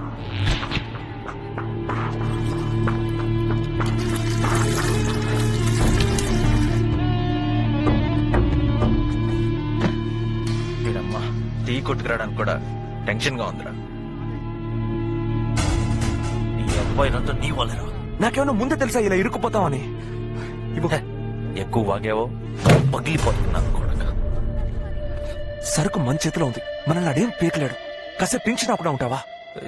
వీడమ్మా టీ కొట్టుకురావడానికి కూడా టెన్షన్ గా ఉందిరా. నీ అబ్బాయినంతా నీ వల్లరా. నాకేమన్నా ముందే తెలుసా ఇలా ఇరుక్కుపోతామని? ఎక్కువ వాగావో పగిలిపోతున్నాను కూడా. సరుకు మన చేతిలో ఉంది, మనల్ని అడేం పీకలేడు. కాసేపు టెన్షన్ అప్పుడు ఉంటావా?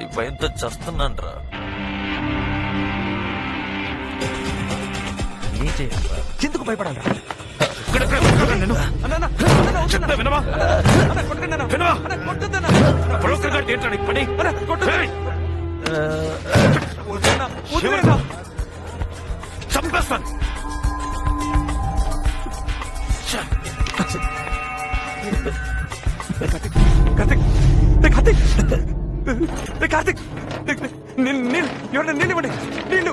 ఈ భయంతో చస్తున్నాను రా. ఏం చేయాలి? ఎందుకు భయపడాలి? చెప్తా వినవా? వినవా? బ్రోకర్ గాడికి ఏంట్రా నీకు పని? ఏయ్! చంపేస్తాను. కార్తిక్, నీళ్ళు ఇవ్వండి, నీళ్ళు.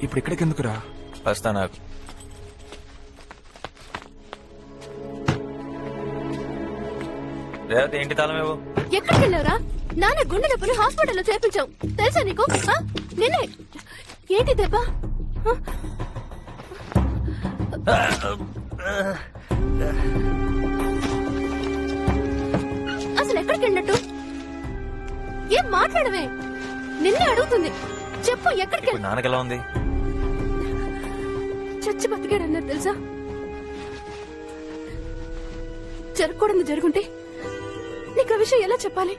ఇప్పుడు ఇక్కడికి ఎందుకురా? వస్తా నాకు. రేవతి ఏంటి తాళమేవో? ఎక్కడికి వెళ్ళావురా? నాన్న గుండె నొప్పిని హాస్పిటల్లో చేర్పించావు తెలుసా నీకు? నిన్నే ఏంటి దెబ్బ? అసలు ఎక్కడికి వెళ్ళినట్టు? ఏం మాట్లాడవే? నిన్నే అడుగుతుంది, చెప్పు ఎక్కడికి? ఇప్పుడు నాన్నకి ఎలా ఉంది? చచ్చి బతికాడన్నారు తెలుసా? జరగకూడదు జరుగుంటే నీకు ఆ విషయం ఎలా చెప్పాలి?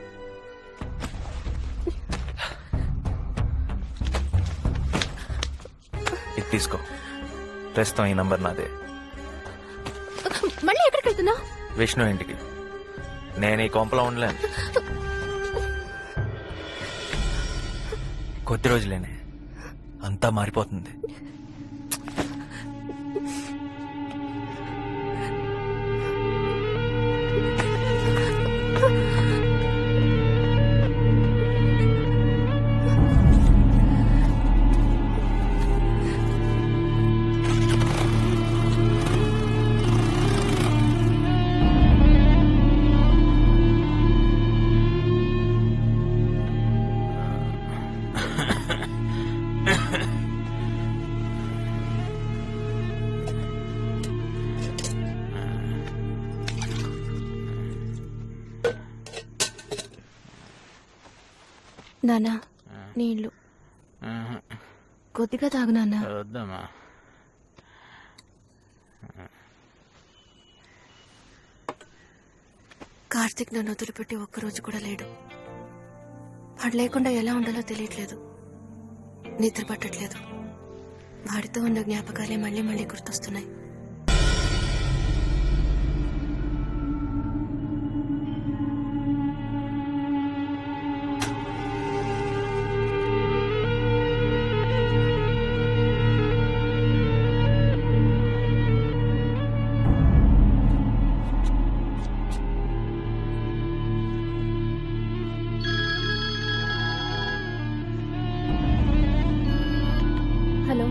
ఇది తీసుకో, ప్రస్తుతం ఈ నంబర్ నాదే. మళ్ళీ ఎక్కడికి వెళ్తున్నావు? విష్ణు ఇంటికి. నేను ఈ కొంపలో ఉండలేను. కొద్ది రోజులేనే అంతా మారిపోతుంది. నానా నీళ్లు కొద్దిగా తాగు నాన్న. వద్దమ్మా. కార్తిక్ నన్ను వదిలిపెట్టి ఒక్కరోజు కూడా లేడు. వాడు లేకుండా ఎలా ఉండాలో తెలియట్లేదు. నిద్ర పట్టట్లేదు. వాడితో ఉన్న జ్ఞాపకాలే మళ్ళీ మళ్ళీ గుర్తొస్తున్నాయి. హలో.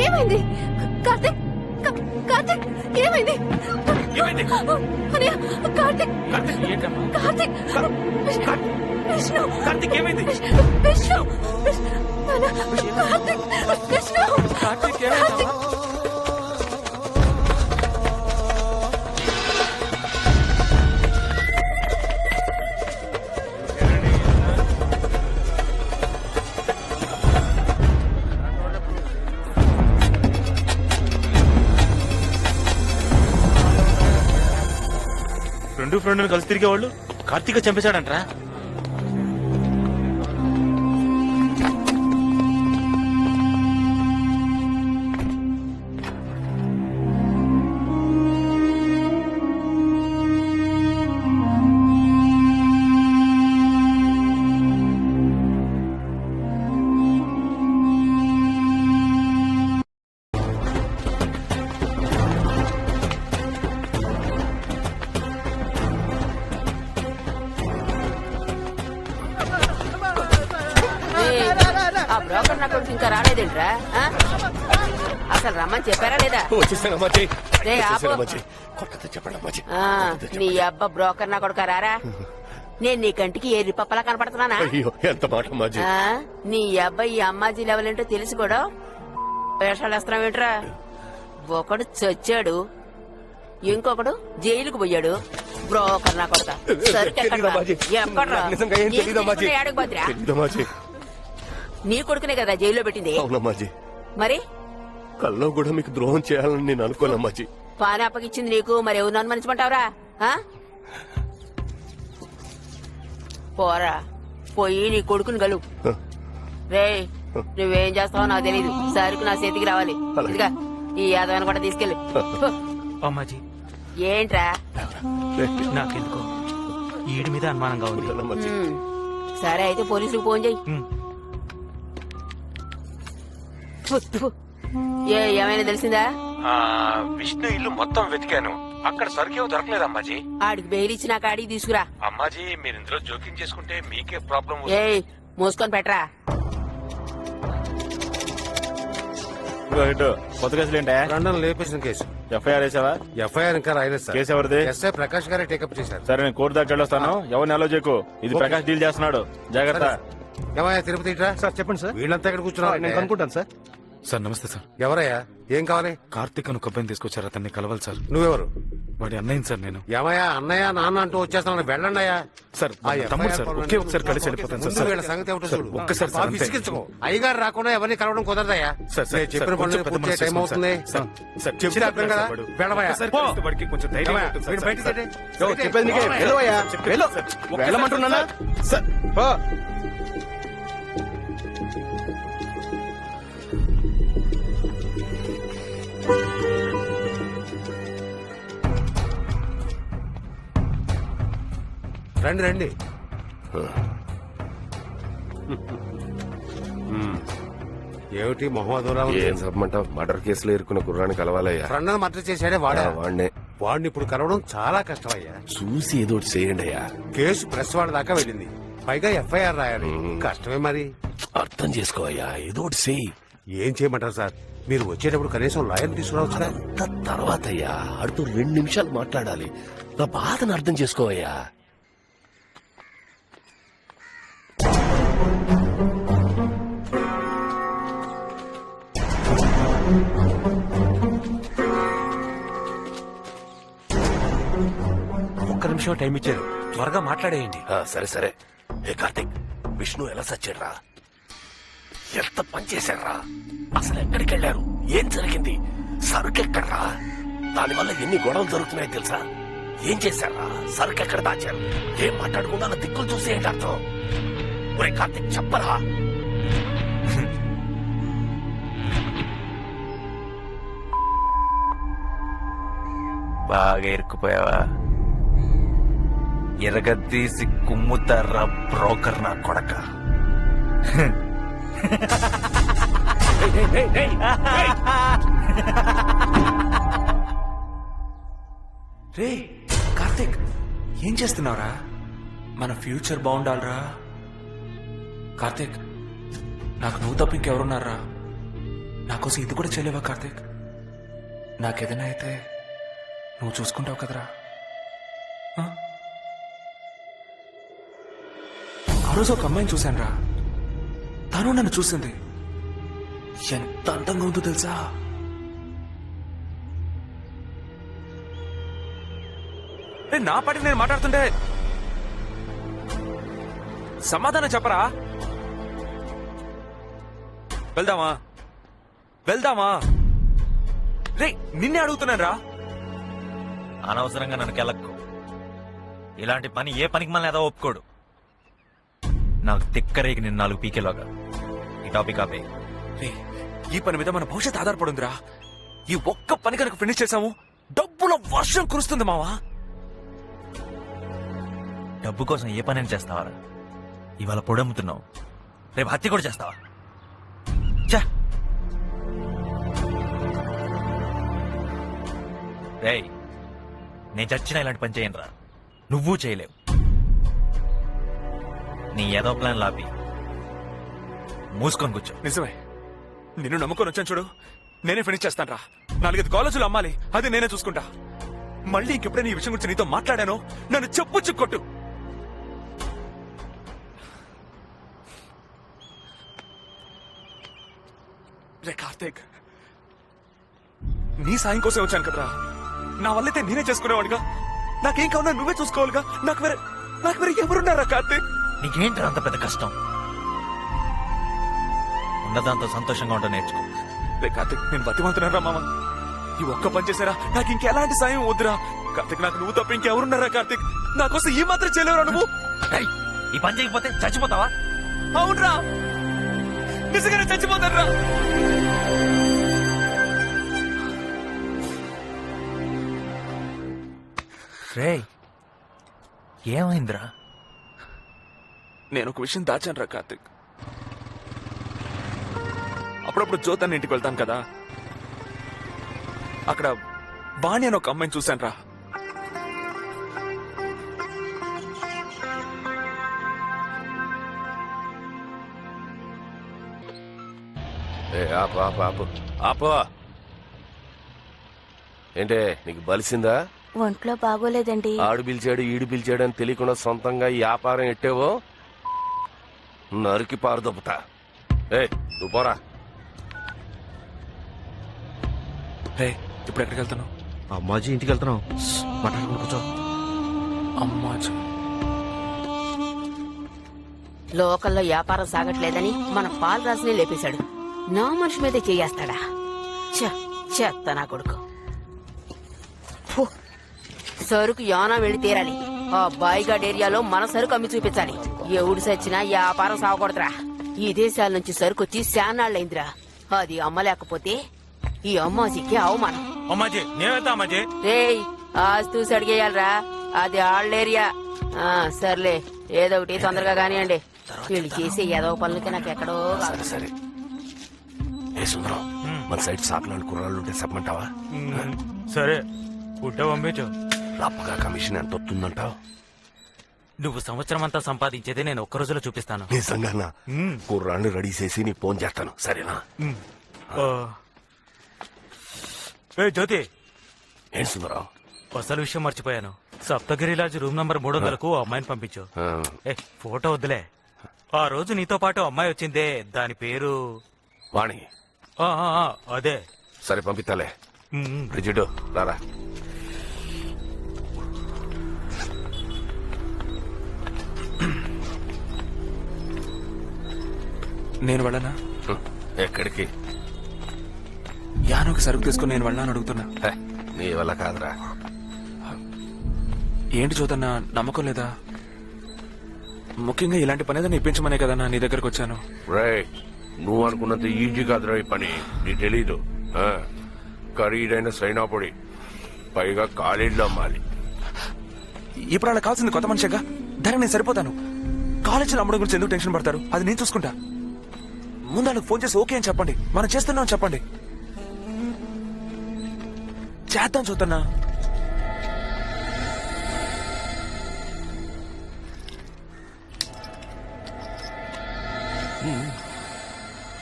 ఏమైంది కార్తిక్? కార్తిక్ ఏమైంది? అన్నయ్య, కార్తిక్ కార్తిక్ విష్ణు కార్తీక్ ఏమైంది? విష్ణు నాన్న, కార్తిక్ విష్ణు కార్తీక్ ఏమైందమ్మా? ఫ్రెండ్ కలిసి తిరిగేవాళ్ళు కార్తీక్ చంపేశాడంట్రా. ఆ బ్రోకర్ నా కొడుకు ఇంకా రాలేదేంట్రా? ఆ? అసలు రమ్మని చెప్పారా లేదా? వచ్చేసాను అమ్మాజీ. రే, ఆపు. కొట్టతో చెప్పండి అమ్మాజీ. ఆ, నీ అబ్బ బ్రోకర్ నా కొడుకు రారా? నేను నీ కంటికి ఏ రిపప్పలా కనపడుతున్నానా? అయ్యో ఎంత మాట అమ్మాజీ. ఆ, నీ అబ్బాయి ఈ అమ్మాజీ లెవెల్ ఏంటో తెలిసి కూడా వేషాలు వేస్తున్నావు ఏంట్రా? ఒకడు చచ్చాడు, ఇంకొకడు జైలుకు పోయాడు. బ్రోకర్ నా కొడుక తెలీదు అమ్మాజీ. నాకు నిజంగా ఏం తెలీదు అమ్మాజీ. తెలీదు అమ్మాజీ. నీ కొడుకునే కదా జైల్లో పెట్టింది. అవునమ్మాజీ. మరి కల్లో కూడా మీకు ద్రోహం చేయాలని నేను అనుకోనమ్మాజీ. పాని అప్పగిచ్చింది నీకు, మరి ఎవరు అనుమానించమంటావురా? ఆ? పోరా, పోయి నీ కొడుకుని గలు. రే, నువ్వేం చేస్తావో నాకు తెలీదు. సరుకు నా చేతికి రావాలి. ఇదిగా ఈ యాదవాన్ని కూడా తీసుకెళ్ళి. అమ్మాజీ ఏంట్రా? నాకెందుకో ఈడి మీద అనుమానంగా ఉంది. సరే అయితే పోలీసులకు ఫోన్ చెయ్యి. ఏమైనా తెలిసిందా? విష్ణు ఇల్లు మొత్తం వెతికాను, అక్కడ సరికేమో దొరకలేదు అమ్మాజీ. ఆడికి బెయిల్ ఇచ్చిన కాడికి తీసుకురా. అమ్మాజీ మీరు ఇందులో జోక్యం చేసుకుంటే మీకే ప్రాబ్లం. ఏ మూసుకొని పెట్టరా. కొత్త కేసులు ఏంటా? లండన్ లేపేసిన కేసు. ఎఫ్ఐఆర్ వేసావా? ఎఫ్ఐఆర్ ఇంకా రాయలేదు సార్. కేసు ఎవరిది? ఎస్ఐ ప్రకాష్ గారే టేకప్ చేశారు. సరే నేను కోర్టు దాకా వెళ్ళొస్తాను. ఎవరిని అలో చేయకు. ఇది ప్రకాష్ డీల్ చేస్తున్నాడు, జాగ్రత్త. ఏమయ్యా తిరుపతి ఇట్రా. సార్ చెప్పండి సార్. వీళ్ళంతా ఇక్కడ కూర్చున్నారు. నేను కనుక్కుంటాను సార్. సార్ నమస్తే సార్. ఎవరయ్యా? ఏం కావాలి? కార్తీక్ అని ఒక అబ్బాయిని తీసుకొచ్చారు, అతన్ని కలవాలి సార్. నువ్వెవరు? వాడి అన్నయ్య సార్ నేను. ఏమయ్యా అన్నయ్య నాన్న అంటూ వచ్చేస్తాను, వెళ్ళండి అయ్యా. సార్ తమ్ముడు సార్, ఒకే ఒకసారి కలిసి వెళ్ళిపోతాను ముందు సార్. వీళ్ళ సంగతి ఏమిటో చూడు. ఒక్కసారి సార్, అంతే. విసిగించుకో. అయ్యగారు రాకుండా ఎవరిని కలవడం కుదరదయ్యా. సార్, సార్, నేను చెప్పిన సార్, పనులు కొంచెం పెద్ద పూర్తి మనసు టైం అవుతుంది. సార్, సార్, చెప్తే అర్థం కదా. వాడు. వెళ్ళవయ్యా. ఒక్కసారి పో. కలిస్తే వాడికి కొంచెం ధైర్యం ఏమయ్యా, ఉంటుంది సార్. వీడు బయటికి సార్, తెండి. సార్, చెప్పేది నీకే. పోవయ్యా. వెళ్ళవయ్యా. వెళ్ళు. వెళ్ళమంటున్నానా? సార్, పో. రండి రండి. ఏమిటి మొహమ్మద్ ఏం చెప్పమంటావు? మర్డర్ కేసులో ఇరుక్కున్న కుర్రాన్ని కలవాలయ్యా. ఫ్రెండ్ మర్డర్ చేశాడే వాడా? వాడినే. వాడిని ఇప్పుడు కలవడం చాలా కష్టమయ్యా. చూసి ఏదో ఒకటి చేయండి అయ్యా. కేసు ప్రెస్ వాళ్ళ దాకా వెళ్ళింది, పైగా ఎఫ్ఐఆర్ రాయాలి. కష్టమే మరి. అర్థం చేసుకోవయ్యా, ఏదో ఒకటి చేయి. ఏం చేయమంటారు సార్? మీరు వచ్చేటప్పుడు కనీసం లాయర్ తీసుకురావచ్చు కదా. తర్వాత అయ్యా, ఆడుతూ 2 నిమిషాలు మాట్లాడాలి. నా బాధను అర్థం చేసుకోవయ్యా. ఒక్క నిమిషం టైం ఇచ్చారు, త్వరగా మాట్లాడేయండి. సరే సరే. ఏ కార్తిక్, విష్ణు ఎలా సచ్చాడ్రా? ఎంత పని చేశాడ్రా? అసలు ఎక్కడికి వెళ్ళారు? ఏం జరిగింది? సరుకెక్కడ్రా? దానివల్ల ఎన్ని గొడవలు జరుగుతున్నాయో తెలుసా? ఏం చేశారా? సరుకు ఎక్కడ దాచారు? ఏం మాట్లాడకుండా నా దిక్కులు చూసి ఏంటి అర్థం? ఒరే కార్తీక్ చెప్పరా? బాగా ఇరుక్కుపోయావా? ఎరగదీసి కుమ్ముతారా బ్రోకర్ నా కొడక. రే కార్తీక్, ఏం చేస్తున్నావురా? మన ఫ్యూచర్ బాగుండాలిరా. కార్తీక్, నాకు నువ్వు తప్ప ఇంకెవరున్నారా? నాకోసం ఇది కూడా చేయలేవా కార్తీక్? నాకేదైనా అయితే నువ్వు చూసుకుంటావు కదరా. ఆ? ఆ రోజు ఒక అమ్మాయిని చూశాను రా. తను నన్ను చూసింది. ఎంత అందంగా ఉందో తెలుసా? నా పాటికి నేను మాట్లాడుతుంటే సమాధానం చెప్పరా? వెళ్దామా రే, నిన్నే అడుగుతున్నాను రా. అనవసరంగా నన్ను కెలక్కు. ఇలాంటి పని ఏ పనికి మళ్ళీ ఏదో ఒప్పుకోడు. నాకు తిక్కరేకి నిన్ను 4 పీకేలోగా ఈ టాపిక్ ఆపే. రే, ఈ పని మీద మన భవిష్యత్ ఆధారపడుందిరా. ఈ ఒక్క పని కనుక ఫినిష్ చేసాము, డబ్బుల వర్షం కురుస్తుంది మావా. డబ్బు కోసం ఏ పని చేస్తావారా? ఇవాళ పొడమ్ముతున్నావు, రేపు హత్య కూడా చేస్తావా? చా రేయ్, నేను చచ్చినా ఇలాంటి పని చేయను రా. నువ్వు చేయలేవు. నీ ఏదో ప్లాన్ లాపి మూసుకొని కూర్చో. నిజమే, నిన్ను నమ్ముకొని వచ్చాను చూడు. నేనే ఫినిష్ చేస్తాను రా. 4-5 కాలేజీలు అమ్మాలి, అది నేనే చూసుకుంటా. మళ్ళీ ఇంకెప్పుడైనా ఈ విషయం గురించి నీతో మాట్లాడాను, నన్ను చెప్పు చిక్కొట్టు. రే కార్తీక్, నీ సాయం కోసం వచ్చాను కదరా. నా వల్లైతే నేనే చేసుకునేవాడిగా. నాకేం కావాలా నువ్వే చూసుకోవాలిగా. నాకు వేరే ఎవరున్నారా కార్తీక్? నీకేంటి అంత పెద్ద కష్టం? ఉన్నదాంతో సంతోషంగా ఉంటా నేర్చుకో. రే కార్తీక్, నేను బతిమాలుతున్నారా మామ. ఈ ఒక్క పని చేశారా? నాకు ఇంకెలాంటి సాయం వద్దురా కార్తీక్. నాకు నువ్వు తప్ప ఇంకెవరున్నారా కార్తీక్? నా కోసం ఈ మాత్రం చేయలేవురా నువ్వు? రేయ్, ఈ పని చేయకపోతే చచ్చిపోతావా? అవునరా, నిజంగానే చచ్చిపోతారా? రేయ్, ఏమైందిరా? నేను ఒక విషయం దాచాను రా కార్తీక్. అప్పుడప్పుడు జ్యోతాన్ని ఇంటికి వెళ్తాను కదా, అక్కడ వాణి అని ఒక అమ్మాయిని చూశాను రా. ఆపు. ఏంటే నీకు బలిసిందా? ఒంట్లో బాగోలేదండి. ఆడు పిలిచాడు ఈడు పిలిచాడు అని తెలియకుండా సొంతంగా ఈ వ్యాపారం ఎట్టేవో నరికి పారుదొప్పుతా. నువ్వు పోరా. ఇప్పుడు ఎక్కడికి వెళ్తాను? అమ్మాజీ ఇంటికి వెళ్తున్నావు. మాట్లాడుకుని కూర్చో. అమ్మాజీ లోకల్లో వ్యాపారం సాగట్లేదని మన పాలరాజుని లేపేశాడు. నా మనిషి మీద చేయేస్తాడా? చెత్త నా కొడుకు. ఫు, సరుకు యానా వెళ్ళి తీరాలి. ఆ బాయిగాడ్ ఏరియాలో మన సరుకు అమ్మి చూపించాలి. ఎవడు సచ్చినా వ్యాపారం సాగకూడదురా. ఈ దేశాల నుంచి సరుకు వచ్చి శానాళ్ళైందిరా. అది అమ్మలేకపోతే ఈ అమ్మాజీకి అవమానం. అమ్మాజీ నేనెళ్తా అమ్మాజీ. రేయ్, ఆస్తూసి అడిగేయాలరా, అది ఆళ్ళ ఏరియా. సర్లే, ఏదో ఒకటి తొందరగా కానివ్వండి. వీళ్ళు చేసే ఏదో పనులకి నాకు ఎక్కడో. సరే ఏ సుందరం, మన సైడ్ సాకులాంటి కుర్రాళ్ళు ఉంటే చెప్పమంటావా? సరే, ఉంటే పంపించు. రప్పగా కమిషన్ ఎంత వస్తుందంటావు? నువ్వు సంవత్సరం అంతా సంపాదించేది నేను ఒక్క రోజులో చూపిస్తాను. నిజంగానా? కుర్రాళ్ళు రెడీ చేసి నీ ఫోన్ చేస్తాను, సరేనా? జ్యోతి, ఏంటి సుందరం? అసలు విషయం మర్చిపోయాను. సప్తగిరి లాడ్జ్ రూమ్ నంబర్ 300కు అమ్మాయిని పంపించు. ఫోటో వద్దులే. ఆ రోజు నీతో పాటు అమ్మాయి వచ్చిందే, దాని పేరు వాణి. అదే. సరే పంపిస్తాలే. బ్రిజిడ్ రారా. నేను వెళ్ళనా? ఎక్కడికి? యానోకి సరుకు తీసుకుని నేను వెళ్ళాను అడుగుతున్నా. నీ వల్ల కాదురా. ఏంటి చూదన్నా, నమ్మకం లేదా? ముఖ్యంగా ఇలాంటి పని ఏదైనా ఇప్పించమనే కదన్నా నీ దగ్గరకు వచ్చాను. రే, నువ్వు అనుకున్నంత ఈజీ కాదురా ఈ పని. నీ తెలీదు. ఖరీదైన సైనా పొడి, పైగా కాలేజీలో అమ్మాలి. ఇప్పుడు అలా కావాల్సింది కొత్త మనిషిగా. ధర నేను సరిపోతాను. కాలేజీలో అమ్మడం గురించి ఎందుకు టెన్షన్ పడతారు? అది నేను చూసుకుంటా. ముందు వాళ్ళకి ఫోన్ చేసి ఓకే అని చెప్పండి. మనం చేస్తున్నాం చెప్పండి. చేద్దాం చూద్దన్నా.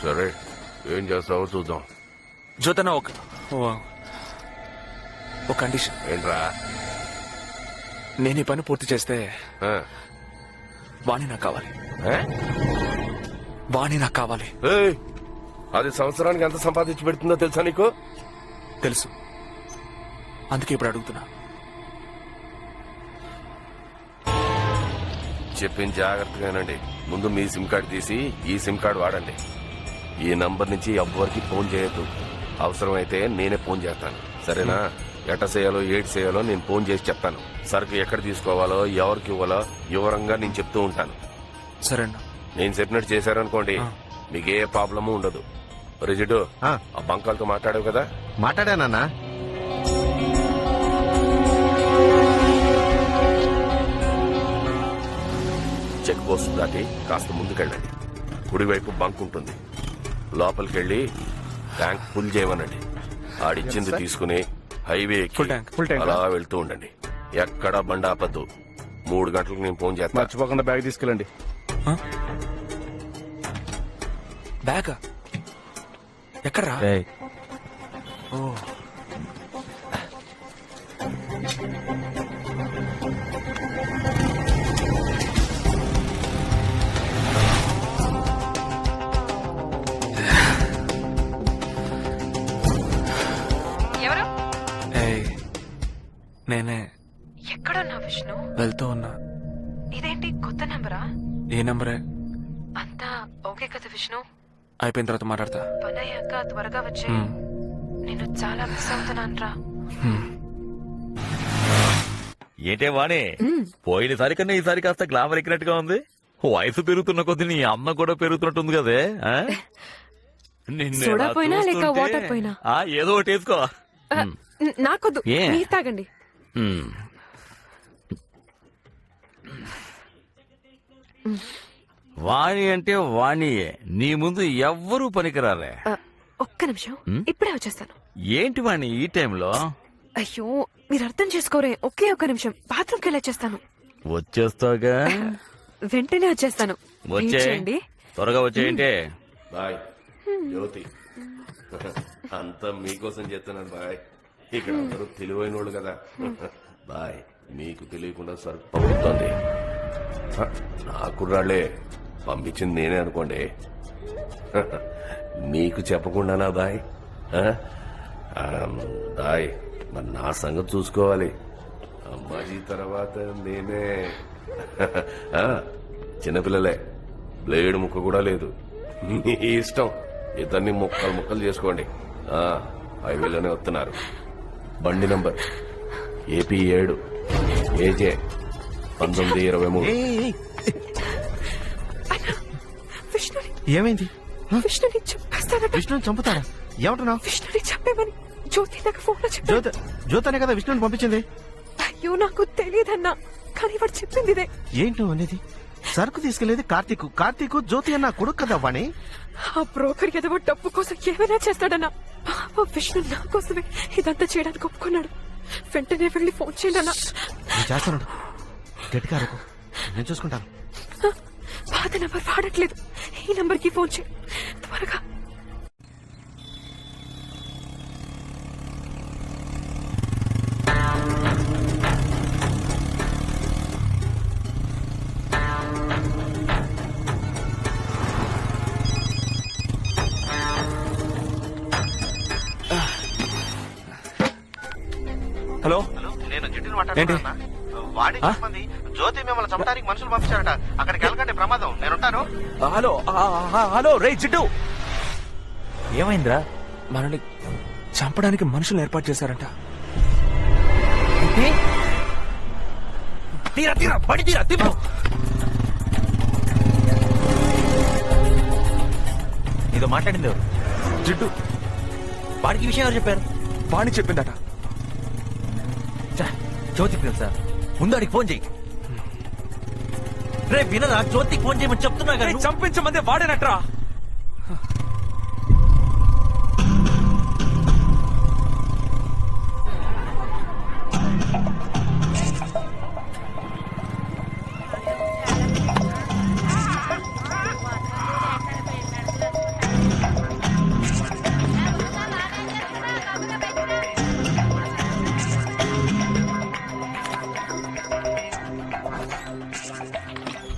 సరే, ఏం చేస్తావో చూద్దాం. జ్యోతన్న ఒక కండిషన్. ఏంట్రా? నేను ఈ పని పూర్తి చేస్తే ఆ? వాణి నాకు కావాలి. ఏ? వాణి నాకు కావాలి. ఏయ్, అది సంవత్సరానికి ఎంత సంపాదించి పెడుతుందో తెలుసా నీకు? తెలుసు, అందుకే ఇప్పుడు అడుగుతున్నా. చెప్పింది జాగ్రత్తగానండి. ముందు మీ సిమ్ కార్డు తీసి ఈ సిమ్ కార్డు వాడండి. ఈ నంబర్ నుంచి ఎవ్వరికి ఫోన్ చేయొద్దు. అవసరమైతే నేనే ఫోన్ చేస్తాను. సరేనా? ఎట్ట చేయాలో ఏడు చేయాలో నేను ఫోన్ చేసి చెప్తాను. సరుకు ఎక్కడ తీసుకోవాలో ఎవరికి ఇవ్వాలో వివరంగా నేను చెప్తూ ఉంటాను. సరే అన్న. నేను చెప్పినట్టు చేశారనుకోండి, మీకు ఏ ప్రాబ్లము ఉండదు. రిజిడు, ఆ బంకాలతో మాట్లాడావు కదా? మాట్లాడానన్నా. చెక్ పోస్ట్ దాటి కాస్త ముందుకెళ్ళండి. కుడివైపు బంక్ ఉంటుంది. లోపలికి వెళ్ళి ట్యాంక్ ఫుల్ చేయమనండి. ఆడిచ్చింది తీసుకుని హైవే ఎక్కి అలా వెళ్తూ ఉండండి. ఎక్కడా బండి ఆపద్దు. 3 గంటలకు నేను ఫోన్ చేస్తాను. మర్చిపోకుండా బ్యాగ్ తీసుకెళ్ళండి. బ్యాగా? ఎక్కడ్రా? ఓ, ఎవరు? ఏయ్, నేనే. ఎక్కడున్నా విష్ణు? వెళ్తూ ఉన్నా. ఇదేంటి కొత్త నంబరా? ఏ నంబరే? అంతా ఓకే కదా విష్ణు? అయిపోయిన తర్వాత మాట్లాడతా. పని అయ్యాక త్వరగా వచ్చే. నేను చాలా మిస్ అవుతున్నానురా. ఏంటే వాణి, పోయినసారి కన్నా ఈసారి కాస్త గ్లామర్ ఎక్కినట్టుగా ఉంది. వయసు పెరుగుతున్న కొద్ది నీ అమ్మ కూడా పెరుగుతున్నట్టుంది కదే. నిన్ను సోడా ఎలా పోయినా లేక చూస్తుంటే- వాటర్ పోయినా? ఏదో ఒకటి వేసుకో. నాకొద్దు, ఏ? మీరు తాగండి. వాణి అంటే వాణియే, నీ ముందు ఎవ్వరూ పనికిరాలే. ఒక్క నిమిషం, ఇప్పుడే వచ్చేస్తాను. ఏంటి వాణి ఈ టైంలో? అయ్యో, మీరు అర్థం చేసుకోరే. ఒకే ఒక్క నిమిషం, బాత్రూమ్కి వెళ్ళొచ్చేస్తాను. వచ్చేస్తావుగా? వెంటనే వచ్చేస్తాను. వచ్చే, చేయండి. త్వరగా వచ్చేయంటే. బాయ్ జ్యోతి, అంతా మీకోసం చెప్తున్నాను బాయ్. ఇక్కడ అందరూ తెలివైన వాళ్ళు కదా. బాయ్, మీకు తెలియకుండా సరుకు పంపుతోంది. నా కుర్రాళ్లే పంపించింది నేనే అనుకోండి. నీకు చెప్పకుండానా బాయ్? బాయ్, మరి నా సంగతి చూసుకోవాలి. అమ్మాజీ తర్వాత నేనే. చిన్నపిల్లలే, బ్లేడ్ ముక్క కూడా లేదు. మీ ఇష్టం, ఇద్దరిని ముక్కలు ముక్కలు చేసుకోండి. హైవేలోనే వస్తున్నారు. బండి నంబర్ AP 7 AJ 1923. విష్ణుని ఏమైంది? విష్ణుని చంపేస్తానట. విష్ణుని చంపుతాడా? ఏమంటున్నావు? విష్ణుని చంపేమని జ్యోతి నాకు ఫోన్ లో చెప్పాడు. జ్యోతనే కదా విష్ణుని పంపించింది. అయ్యో, నాకు తెలియదన్నా, కానీ వాడు చెప్పింది ఇదే. ఏంటో అనేది? సరుకు తీసుకెళ్లేది కార్తీక్ జ్యోతి అన్న కొడుకు కదా వాణి. ఆ బ్రోకర్ ఏదో డబ్బు కోసం ఏమైనా చేస్తాడన్నా. పాప విష్ణు నా కోసమే ఇదంతా చేయడానికి ఒప్పుకున్నాడు. వెంటనే వెళ్ళి ఫోన్ చేయండి అన్నా. చేస్తున్నాడు, గట్టిగా అరకు, నేను చూసుకుంటాను. పాత నంబర్ వాడట్లేదు, ఈ నంబర్ కి ఫోన్ చేయి త్వరగా. హలో, నేను జిడ్డుని ఏంటి? వాడి చెప్పండి, జ్యోతి మిమ్మల్ని చంపడానికి మనుషులు పంపించారట. అక్కడికి వెళ్ళకండి, ప్రమాదం. నేనుంటాను. హలో హలో, రే జిడ్డు, ఏమైందిరా? మనల్ని చంపడానికి మనుషులు ఏర్పాటు చేశారంట. తీరా తీరా పడి తీరా తిప్పు. నీతో మాట్లాడింది ఎవరు? జిడ్డు వాడికి ఈ విషయం ఎవరు చెప్పారు? వాణి చెప్పిందట. జ్యోతికి తెలుసా? ముందు వాడికి ఫోన్ చెయ్యి. రే వినరా, జ్యోతికి ఫోన్ చేయమని చెప్తున్నా కదా. చంపించమందే వాడేనట్రా.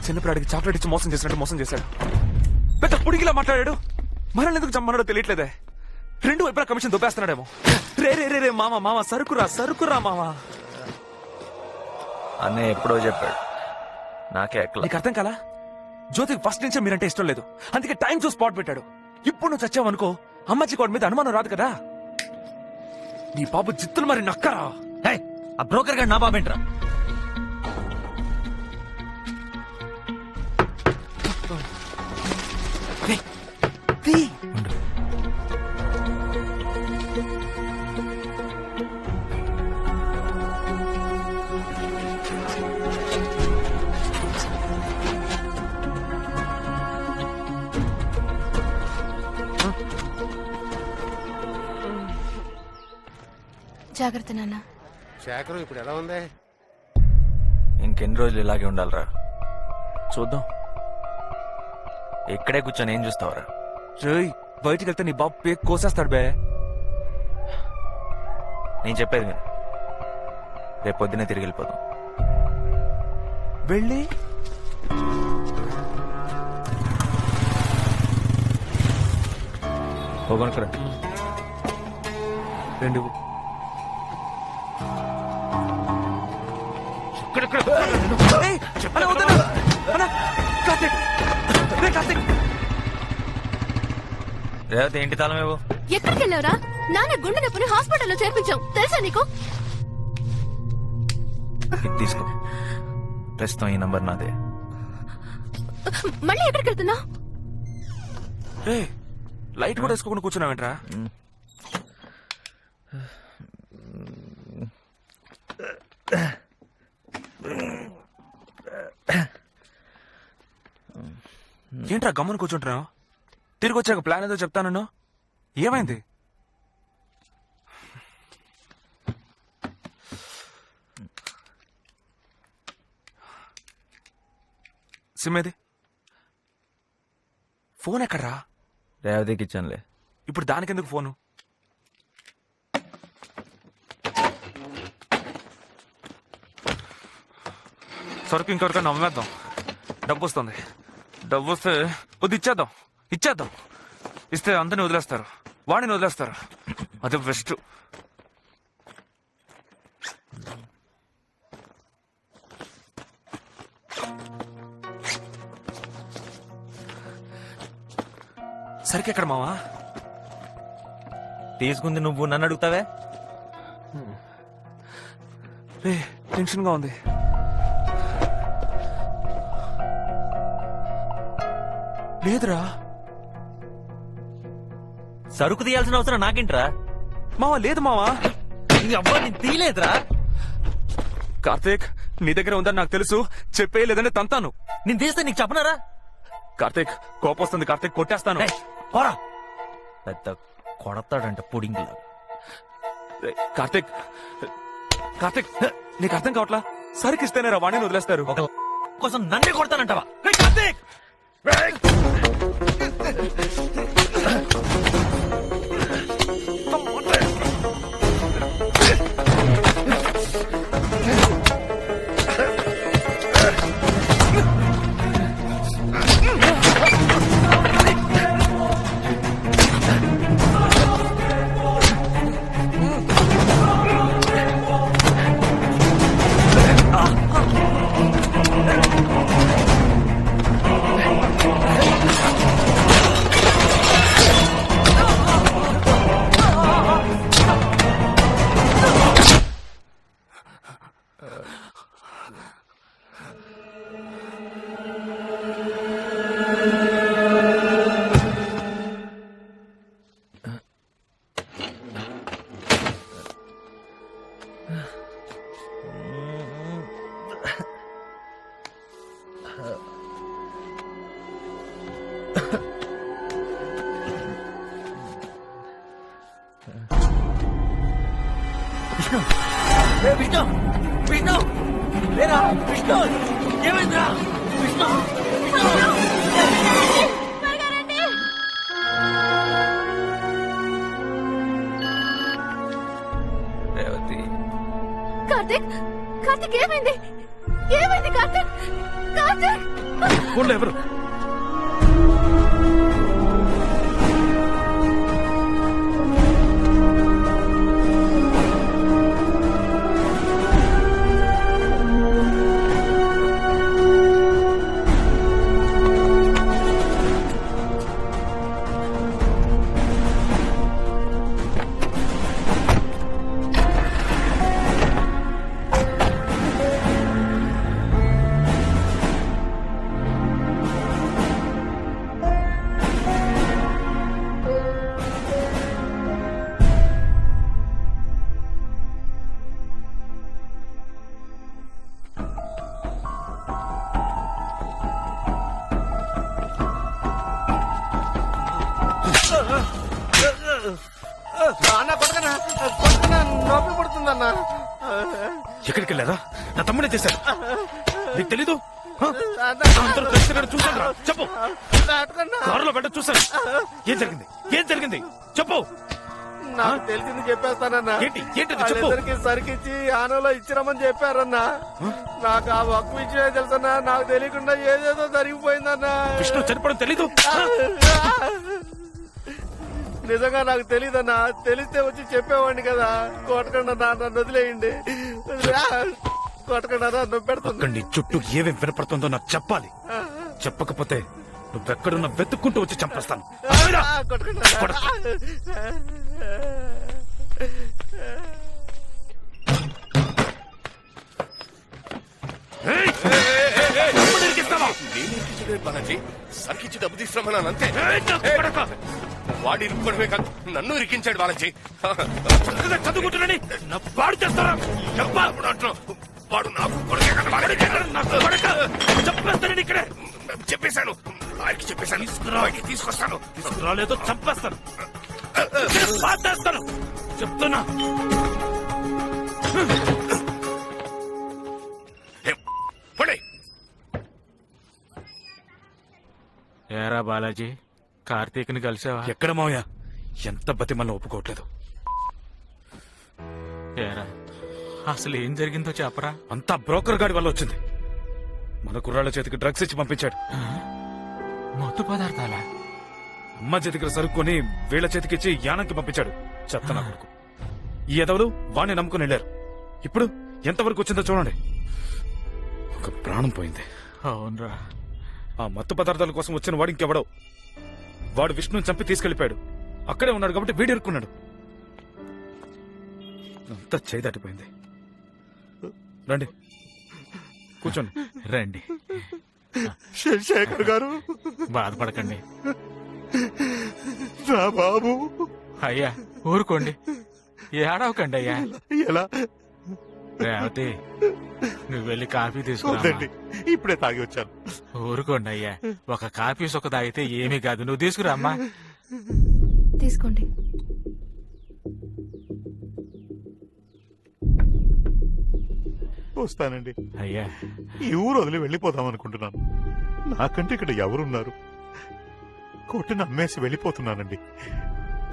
చిన్నపిల్లాడికి చాక్లెట్ ఇచ్చి మోసం చేసినట్టు మోసం చేశాడు. పెద్ద పుడిగిలా మాట్లాడాడు. మనల్ని ఎందుకు చమ్మన్నాడో తెలియట్లేదే. రెండు వైపులా కమిషన్ దొబ్బేస్తున్నాడేమో. రే రే రే రే మామ మామ సరుకురా సరుకురా మామ. అన్నయ్య ఎప్పుడో చెప్పాడు, నాకే ఎక్కల. నీకు అర్థం కాలా? జ్యోతికి ఫస్ట్ నుంచే మీరంటే ఇష్టం లేదు, అందుకే టైం చూసి స్పాట్ పెట్టాడు. ఇప్పుడు నువ్వు చచ్చావనుకో అమ్మాజీ కోడ మీద అనుమానం రాదు కదా. నీ బాబు జిత్తులు మరి నక్కరా. ఆ బ్రోకర్ గారు నా బాబేంట్రా? జాగ్రత్త నాన్న. శేఖరం ఇప్పుడు ఎలా ఉంది? ఇంకెన్ని రోజులు ఇలాగే ఉండాలిరా? చూద్దాం. ఇక్కడే కూర్చొని ఏం చూస్తావరా? రేయ్ బయటికి వెళ్తే నీ బాబు పేక్ కోసేస్తాడు బే. నేను చెప్పేది విను. రేపు పొద్దునే తిరిగి వెళ్ళిపోదాం. వెళ్ళి పోగొనుకురా. రెండు రేవతి ఇంటి తాళం ఇవ్వు. ఎక్కడికి వెళ్ళావురా? నాన్న గుండె నొప్పిని హాస్పిటల్లో చేర్పించాం, తెలుసా నీకు? ఇది తీసుకో. ప్రస్తుతం ఈ నంబర్ నాదే. మళ్ళీ ఎక్కడికి వెళ్తున్నావు? లైట్ కూడా వేసుకోకుండా కూర్చున్నావేంట్రా? ఏంట్రా గమ్మున కూర్చుంటున్నావు? తిరిగి వచ్చాక ప్లాన్ ఏదో చెప్తాను. ఏమైంది? సిమ్ ఏది? ఫోన్ ఎక్కడ్రా? రేవతికి ఇచ్చానులే. ఇప్పుడు దానికెందుకు ఫోను? సరుకు ఇంకెవరికైనా అమ్మేద్దాం. డబ్బు వస్తుంది. డబ్బు వస్తే వద్దు ఇచ్చేద్దాం. ఇస్తే అందరిని వదిలేస్తారు, వాడిని వదిలేస్తారు. అదే బెస్ట్. సరికి ఎక్కడ మావా? తీసుకుంది నువ్వు నన్ను అడుగుతావే? టెన్షన్ గా ఉంది. లేదురా, సరుకు తీయాల్సిన అవసరం నాకేంట్రా? మావా లేదు మావా. తీయలేదురా. కార్తీక్ నీ దగ్గర ఉందని నాకు తెలుసు, చెప్పే లేదని తంతాను. నేను తీస్తే నీకు చెప్పనారా? కార్తీక్ కోపం వస్తుంది. కార్తీక్ కొట్టేస్తాను. పోరా. పెద్ద కొడతాడంట పుడింగ్. కార్తీక్ నీకు అర్థం కావట్లా? సరికిస్తేనే రా వాణిని వదిలేస్తారు. ఒక కోసం నన్నే కొడతానంటావా? కార్తీక్ విష్ణు విష్ణు లేరా విష్ణు ఏమైందిరా విష్ణు రేవతి కార్తీక్ కార్తీక్ ఏమైంది ఏమైంది కార్తీక్ కార్తీక్ ఫోన్లో ఎవరు? అన్న కొట్టకనా కొట్టకనా నొప్పి పడుతుందన్న. ఎక్కడికి వెళ్ళారా? నా తమ్ముడే చేశాడు. నీకు తెలీదు? చూసాను రా, చెప్పు. కారులో పెట్ట చూసాను. ఏం జరిగింది? ఏం జరిగింది చెప్పు. నాకు తెలిసింది చెప్పేస్తానన్నా. ఏంటి ఏంటి చెప్పు. వాళ్ళిద్దరికి సరికిచ్చి ఆనలో ఇచ్చిరమని చెప్పారన్నా. నాకు ఆ ఒక్క విషయమే తెలుసన్నా. నాకు తెలియకుండా ఏదేదో జరిగిపోయిందన్నా. విష్ణు చనిపోవడం తెలీదు? నిజంగా నాకు తెలీదన్నా. తెలిస్తే వచ్చి చెప్పేవాడిని కదా. కొట్టకుండా నన్ను వదిలేయండి. కొట్టకుండా నన్ను పెడుతుంది. అక్కడ నీ చుట్టూ ఏమేం వినపడుతుందో నాకు చెప్పాలి. చెప్పకపోతే నువ్వెక్కడున్నా వెతుక్కుంటూ వచ్చి చంపేస్తాను. బాలాజీ సరికిచ్చి డబ్బు తీసుకురమ్మన్నాను అంతే. వాడు ఇరుక్కోవడమే కాదు నన్ను ఇరికించాడు బాలాజీ. చదువుకుంటున్నాని పాడు చేస్తారా? వాడు నాకు కొడుకే కదా బాలాజీ. చెప్పేస్తాను ఇక్కడే. చెప్పేశాను వాడికి చెప్పేశాను. వాడికి తీసుకొస్తాను. రాలేదో చంపేస్తాను. పాతేస్తాను చెప్తున్నా. పడే ఏరా బాలాజీ కార్తీక్ ని కలిసావా? ఎక్కడ మావయ్య? ఎంత బతిమల్ని ఒప్పుకోవట్లేదు. ఏరా అసలు ఏం జరిగిందో చెప్పరా. అంతా బ్రోకర్ గాడి వల్ల వచ్చింది. మన కుర్రాళ్ళ చేతికి డ్రగ్స్ ఇచ్చి పంపించాడు. మత్తు పదార్థాలా? అమ్మ చేతికి సరుక్కొని వీళ్ళ చేతికిచ్చి యానంకి పంపించాడు. చెప్తా నా కొడుకు. ఈ ఎదవలు వాణ్ణి నమ్ముకుని వెళ్ళారు. ఇప్పుడు ఎంతవరకు వచ్చిందో చూడండి. ఒక ప్రాణం పోయింది. అవునరా. ఆ మత్తు పదార్థాల కోసం వచ్చిన వాడు ఇంకెవడో. వాడు విష్ణుని చంపి తీసుకెళ్లిపోయాడు. అక్కడే ఉన్నాడు కాబట్టి వీడు ఇరుక్కున్నాడు. అంతా చేయి దాటిపోయింది. రండి కూర్చోండి. రండి. శేఖర్ గారు బాధపడకండి. నా బాబు అయ్యా ఊరుకోండి. ఏడవకండి అయ్యా. ఎలా? రేవతి నువ్వు వెళ్ళి కాఫీ తీసుకురా. వద్దండి, ఇప్పుడే తాగి వచ్చాను. ఊరుకోండి అయ్యా. ఒక కాఫీ సొక్క తాగితే ఏమీ కాదు. నువ్వు తీసుకురామ్మా. తీసుకోండి. వస్తానండి. అయ్యా ఈ ఊరు వదిలి వెళ్ళిపోదాం అనుకుంటున్నాను. నాకంటే ఇక్కడ ఎవరున్నారు? కొట్టుని అమ్మేసి వెళ్ళిపోతున్నానండి.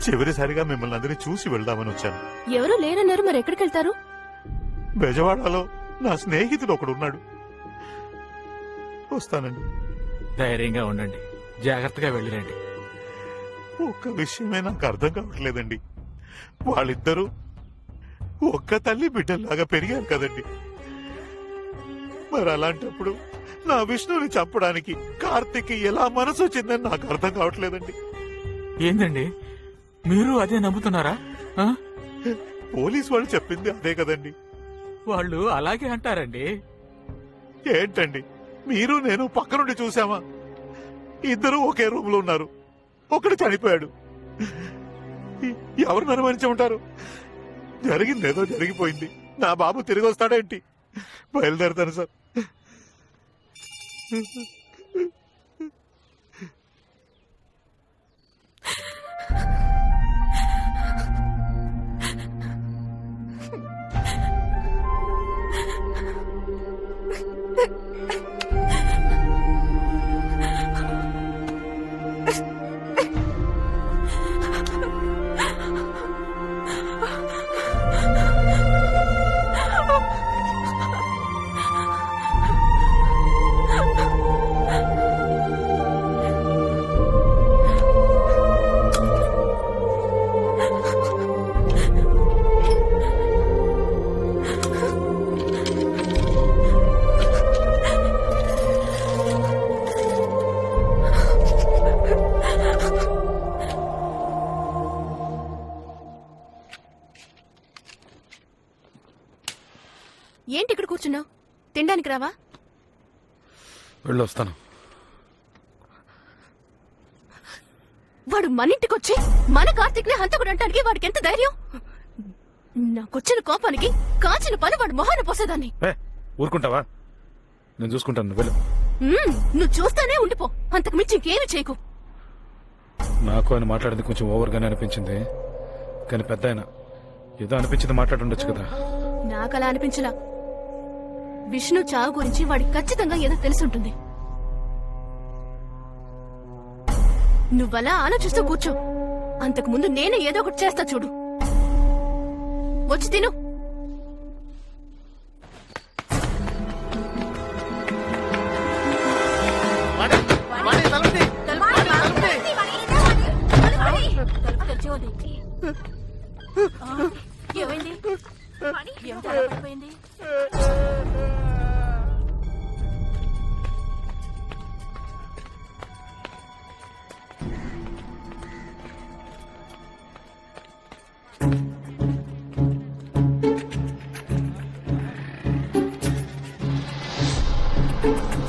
చివరిసారిగా మిమ్మల్ని అందరినీ చూసి వెళ్దామని వచ్చాను. ఎవరు లేరన్నారు, మరి ఎక్కడికి వెళ్తారు? బెజవాడలో నా స్నేహితుడు ఒకడున్నాడు. వస్తానండి. ధైర్యంగా ఉండండి. జాగ్రత్తగా వెళ్ళిరండి. ఒక్క విషయమే నాకు అర్థం కావట్లేదండి. వాళ్ళిద్దరూ ఒక్క తల్లి బిడ్డల్లాగా పెరిగారు కదండి. మరి అలాంటప్పుడు నా విష్ణుని చంపడానికి కార్తీక్ ఎలా మనసు వచ్చిందని నాకు అర్థం కావట్లేదండి. ఏందండి మీరు అదే నమ్ముతున్నారా? ఆ? పోలీస్ వాళ్ళు చెప్పింది అదే కదండి. వాళ్ళు అలాగే అంటారండి. ఏంటండి మీరు నేను పక్క నుండి చూసామా? ఇద్దరు ఒకే రూమ్ లో ఉన్నారు. ఒకడు చనిపోయాడు. ఎవరు అనుమానించి ఉంటారు? జరిగిందేదో జరిగిపోయింది. నా బాబు తిరిగి వస్తాడేంటి? బయలుదేరుతాను సార్. ఏంటి ఇక్కడ కూర్చున్నావు? తినడానికి రావా? వెళ్ళొస్తాను. వాడు మన ఇంటికొచ్చి మన కార్తీక్ ని హంతకుడు అంటానికి వాడికి ఎంత ధైర్యం? నాకొచ్చిన కోపానికి కాచిన పని వాడు మొహాన పోసేదాన్ని. ఊరుకుంటావా? నేను చూసుకుంటాను, వెళ్ళు. నువ్వు చూస్తానే ఉండిపో, అంతకు మించి ఇంకేమి చేయకు. నాకు ఆయన మాట్లాడింది కొంచెం ఓవర్గానే అనిపించింది, కానీ పెద్ద ఆయన ఏదో అనిపించింది మాట్లాడుండొచ్చు కదా. నాకలా అనిపించలా. విష్ణు చావు గురించి వాడికి ఖచ్చితంగా ఏదో తెలిసి ఉంటుంది. నువ్వలా ఆలోచిస్తూ కూర్చో, అంతకు ముందు నేనే ఏదో ఒకటి చేస్తా చూడు. వచ్చి తిను. ఏమైంది? ఏం తల పడిపోయింది?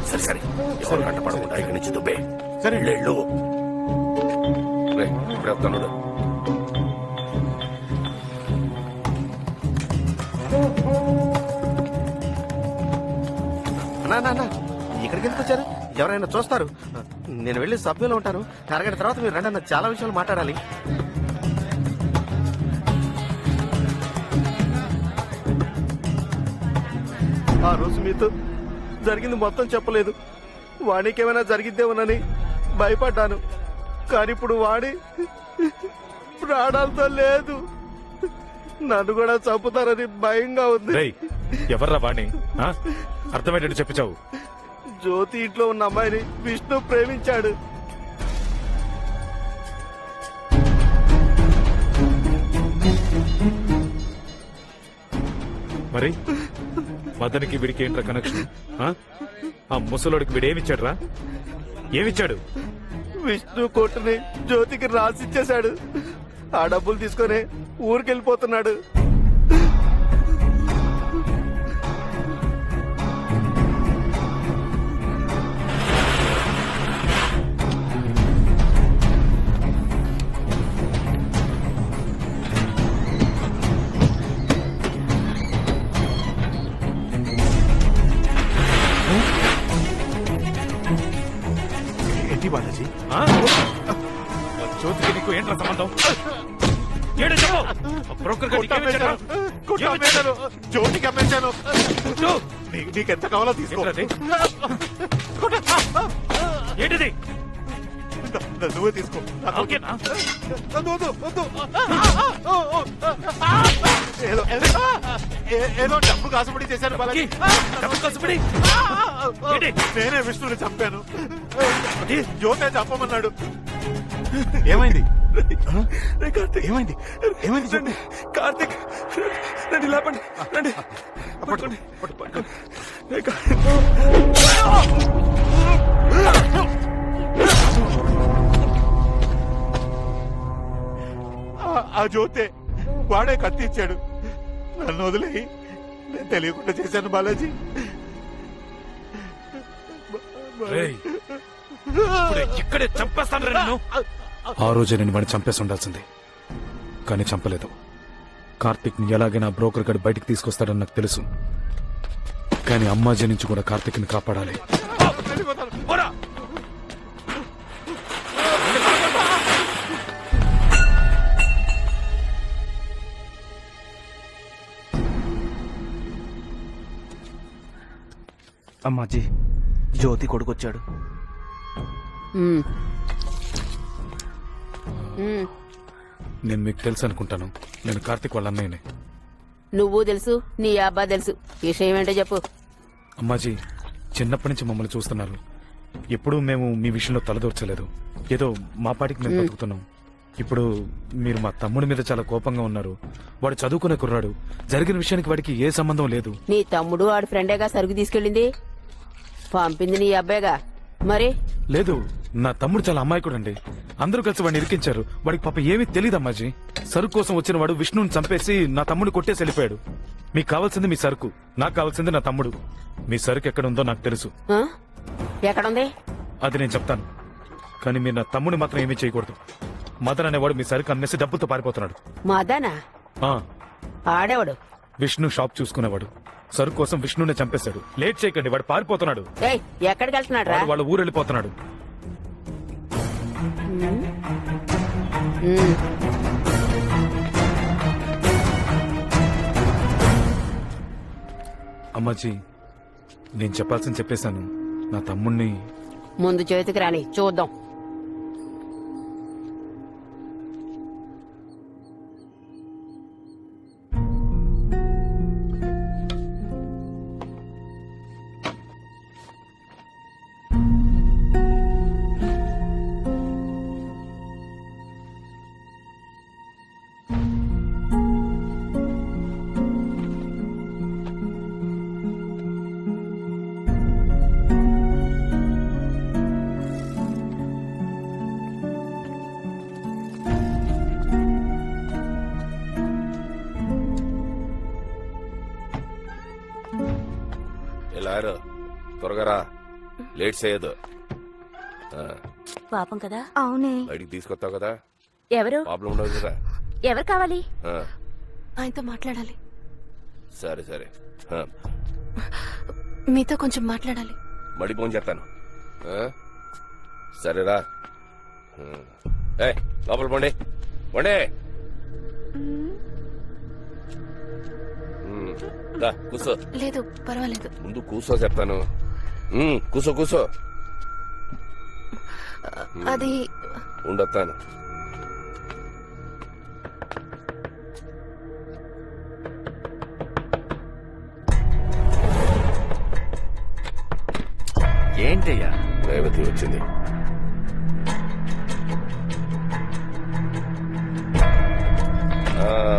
సరే సరే, ఎవరు కంట పడకుండా ఇక్కడి నుంచి దుబ్బే. సరే వెళ్ళు. ఇప్పుడే వస్తాను. అన్నా ఇక్కడికి ఎందుకు వచ్చారు? ఎవరైనా చూస్తారు. నేను వెళ్ళి సభ్యులు ఉంటాను. అరగంట తర్వాత మీరు రండి అన్న, చాలా విషయాలు మాట్లాడాలి. ఆ రోజు మీతో జరిగింది మొత్తం చెప్పలేదు. వాడికి ఏమైనా జరిగిద్దేమోనని భయపడ్డాను. కానీ ఇప్పుడు వాడి ప్రాణాలతో లేదు. నన్ను కూడా చంపుతారని భయంగా ఉంది. ఎవర్రా వాణి? అర్థమయ్యేటట్టు చెప్పిచావు. జ్యోతి ఇంట్లో ఉన్న అమ్మాయిని విష్ణు ప్రేమించాడు. మరి మదనికి వీడికి ఏంట్రా కనెక్షన్? ఆ ముసలోడికి వీడేమిచ్చాడురా? ఏమిచ్చాడు? విష్ణు కొట్టుని జ్యోతికి రాసిచ్చేశాడు. ఆ డబ్బులు తీసుకొని ఊరికెళ్ళిపోతున్నాడు. ఏంటి బాలాజీ? జ్యోతికి నీకు ఏంట్రా సంబంధం? బ్రోకర్ జ్యోతికి అమ్మేశాను. నీకెంత కావాలో తీసుకో. ఏంటిది? నువ్వే తీసుకో. ఓకేనా? ఏదో డబ్బు కాసుపడి చేశాను బాలాజీ. డబ్బు కసుపడి? నేనే విష్ణుని చంపాను. జ్యోతే చంపమన్నాడు. ఏమైంది? ఏమైంది? ఏమైంది చెప్పు. కార్తీక్ రండి, లేపండి, రండి. పట్టుకోండి. ఆ జ్యోతే వాడే కత్తి ఇచ్చాడు. నన్ను వదిలేయి, నేను తెలియకుండా చేశాను బాలాజీ. ఇక్కడే చంపేస్తాను నేను. ఆ రోజే నేను వాడిని చంపేసి ఉండాల్సింది, కానీ చంపలేదు. కార్తీక్ ని ఎలాగైనా బ్రోకర్ గడి బయటికి తీసుకొస్తాడని నాకు తెలుసు, కానీ అమ్మాజీ నుంచి కూడా కార్తీక్ ని కాపాడాలి. అమ్మాజీ, జ్యోతి కొడుకొచ్చాడు. నేను మీకు తెలుసు అనుకుంటాను. నేను కార్తీక్ వాళ్ళ అన్నయ్యనే. నువ్వు తెలుసు, నీ అబ్బా తెలుసు. విషయం ఏంటో చెప్పు. అమ్మాజీ, చిన్నప్పటి నుంచి మమ్మల్ని చూస్తున్నారు. ఎప్పుడూ మేము మీ విషయంలో తలదూర్చలేదు. ఏదో మా పాటికి మేము బతుకుతున్నాం. ఇప్పుడు మీరు మా తమ్ముడి మీద చాలా కోపంగా ఉన్నారు. వాడు చదువుకునే కుర్రాడు. జరిగిన విషయానికి వాడికి ఏ సంబంధం లేదు. నీ తమ్ముడు ఆడి ఫ్రెండేగా సరుకు తీసుకెళ్ళింది, పంపింది నీ అబ్బాయిగా. మరి లేదు, నా తమ్ముడు చాలా అమాయకుడండి. అందరూ కలిసి వాడిని ఇరికించారు. వాడికి పాప ఏమీ తెలియదు అమ్మాజీ. సరుకు కోసం వచ్చిన వాడు విష్ణుని చంపేసి నా తమ్ముడిని కొట్టేసి వెళ్ళిపోయాడు. మీకు కావాల్సింది మీ సరుకు, నాకు కావాల్సింది నా తమ్ముడు. మీ సరుకు ఎక్కడ ఉందో నాకు తెలుసు, ఆ? ఎక్కడుంది? అది నేను చెప్తాను. కానీ మీరు నా తమ్ముడిని మాత్రం ఏమీ చేయకూడదు. మదన్ అనేవాడు మీ సరుకు అమ్మేసి డబ్బులతో పారిపోతున్నాడు. మాదానా? ఆ, ఆడేవాడు. విష్ణు షాప్ చూసుకునేవాడు. సరుకు కోసం విష్ణునే చంపేశాడు. లేట్ చేయకండి, వాడు పారిపోతున్నాడు. ఏయ్, ఎక్కడికి వెళ్తున్నాడు రా? వాడు వాళ్ళ ఊరు వెళ్ళిపోతున్నాడు. అమ్మాజీ, నేను చెప్పాల్సింది చెప్పేశాను. నా తమ్ముణ్ణి ముందు చేతికి రాని చూద్దాం. ఎలారు త్వరగా రా, లేట్ చేయదు. పాపం కదా. అవునే. బయటికి తీసుకొస్తావు కదా, ఎవరు ప్రాబ్లం ఉండదు కదా. ఎవరు కావాలి? ఆ, ఆయనతో మాట్లాడాలి. సరే సరే. ఆ, మీతో కొంచెం మాట్లాడాలి. మడి ఫోన్ చేస్తాను. ఆ, సరేరా. ఏ లోపల పోండి, పోండి. దా, కూసో. లేదు పర్వాలేదు. ముందు కూసో చెప్తాను. కూసో కూసో. అది ఉండొస్తాను. ఏంటయ్యా? రేవతి వచ్చింది.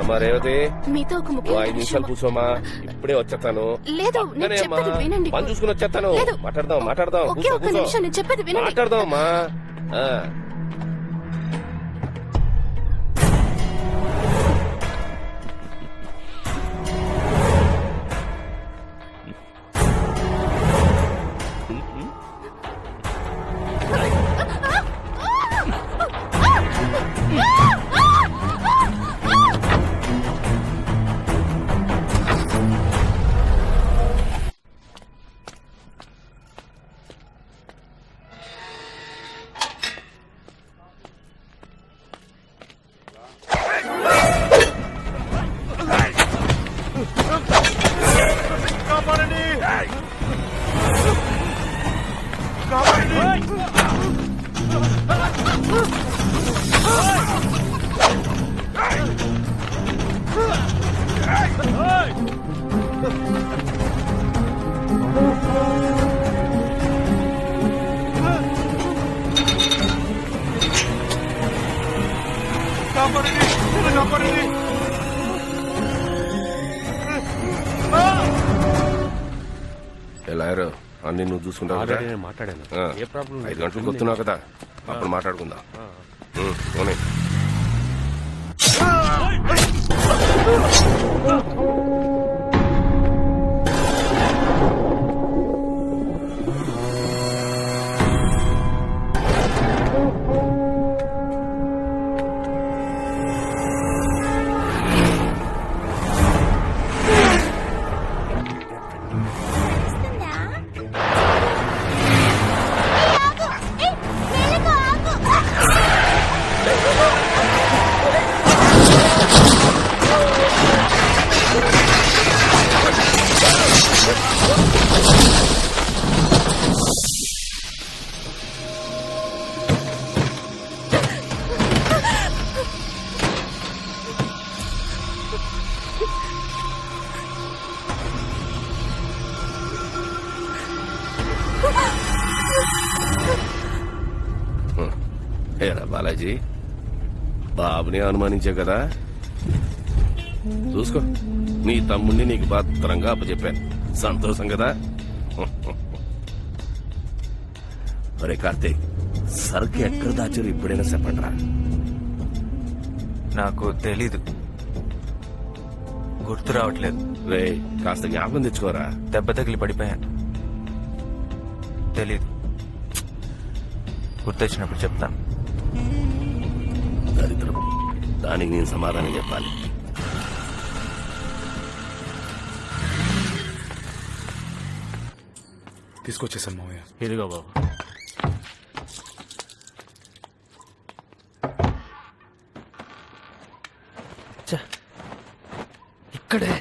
మా రేవతి, మీతో ఒక ఓ ముఖ్యమైన 5 నిమిషాలు విషయం. కూర్చోమా, ఇప్పుడే వచ్చేస్తాను. లేదు, నేను చెప్పేది వినండి. పని చూసుకుని వచ్చేస్తాను. లేదు. మాట్లాడదాం. ఒకే కూసో, ఒక్క కూసో. నిమిషం, నేను చెప్పేది వినండి. మాట్లాడదామా. ఎలారు అన్ని నువ్వు చూసుకుంటావు కదా. మాట్లాడాను. 5 గంటలకు వస్తున్నావు కదా, అప్పుడు మాట్లాడుకుందాం. పోనీ. ఏరా బాలాజీ, బాబుని అనుమానించే కదా. చూసుకో, నీ తమ్ముడిని నీకు భద్రంగా అప్పచెప్పాను. సంతోషం కదా. ఒరే కార్తీక్, సరుకు ఎక్కడ దాచారు ఇప్పుడైనా చెప్పండి రా. నాకు తెలీదు, గుర్తు రావట్లేదు. రే కాస్త జ్ఞాపకం తెచ్చుకోరా. దెబ్బ తగిలి పడిపోయాను, తెలీదు. గుర్తొచ్చినప్పుడు చెప్తాను. దరిద్రం, దానికి నేను సమాధానం చెప్పాలి. తీసుకొచ్చేసాను మామయ్య. ఇదిగో బాబు. ఇక్కడే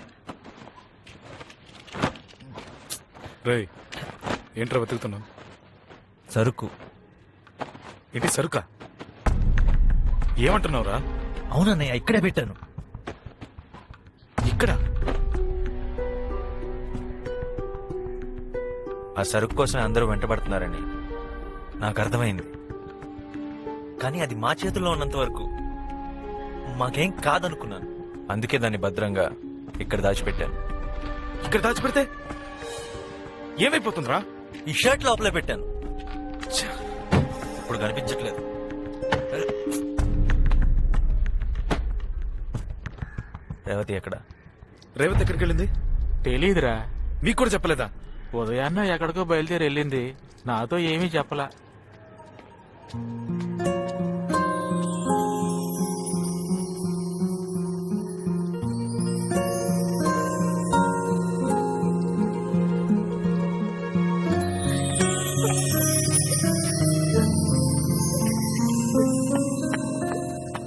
రేయ్, ఏంట్రా వెతుకుతున్నావు? సరుకు. ఏంటి సరుకా? ఏమంటున్నావురా? అవునన్నయ్య, ఇక్కడే పెట్టాను. ఇక్కడ ఆ సరుకు కోసం అందరూ వెంటబడుతున్నారని నాకు అర్థమైంది. కానీ అది మా చేతుల్లో ఉన్నంత వరకు మాకేం కాదనుకున్నాను. అందుకే దాన్ని భద్రంగా ఇక్కడ దాచిపెట్టాను. ఇక్కడ దాచిపెడితే ఏమైపోతుందిరా? ఈ షర్ట్ లోపలే పెట్టాను. ఇప్పుడు కనిపించట్లేదు. రేవతి ఎక్కడ? రేవతి ఎక్కడికి వెళ్ళింది? తెలీదురా. మీకు కూడా చెప్పలేదా? ఉదయాన్న ఎక్కడికో బయలుదేరి వెళ్ళింది, నాతో ఏమీ చెప్పలా.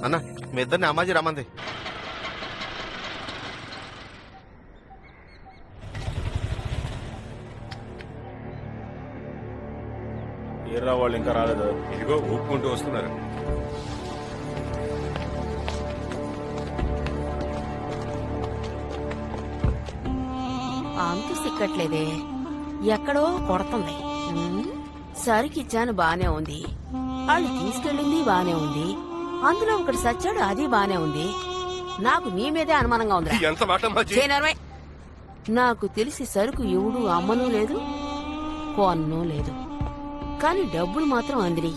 అన్న మీ ఇద్దరిని అమ్మాజీ రమ్మంది. ఏర్రా వాళ్ళు ఇంకా రాలేదు. ఇదిగో ఊపుకుంటూ వస్తున్నారు. అంతు సిక్కట్లేదే, ఎక్కడో కొడుతుంది. సరికిచ్చాను బానే ఉంది, వాళ్ళు తీసుకెళ్ళింది బానే ఉంది, అందులో ఒకటి సచ్చాడు అది బానే ఉంది. నాకు నీ మీదే అనుమానంగా ఉందిరా. ఎంత మాట అమ్మాజీ? చేయనర్మై. నాకు తెలిసి సరుకు ఎవడు అమ్మనూ లేదు, కొన్నూ లేదు, కానీ డబ్బులు మాత్రం అందిని.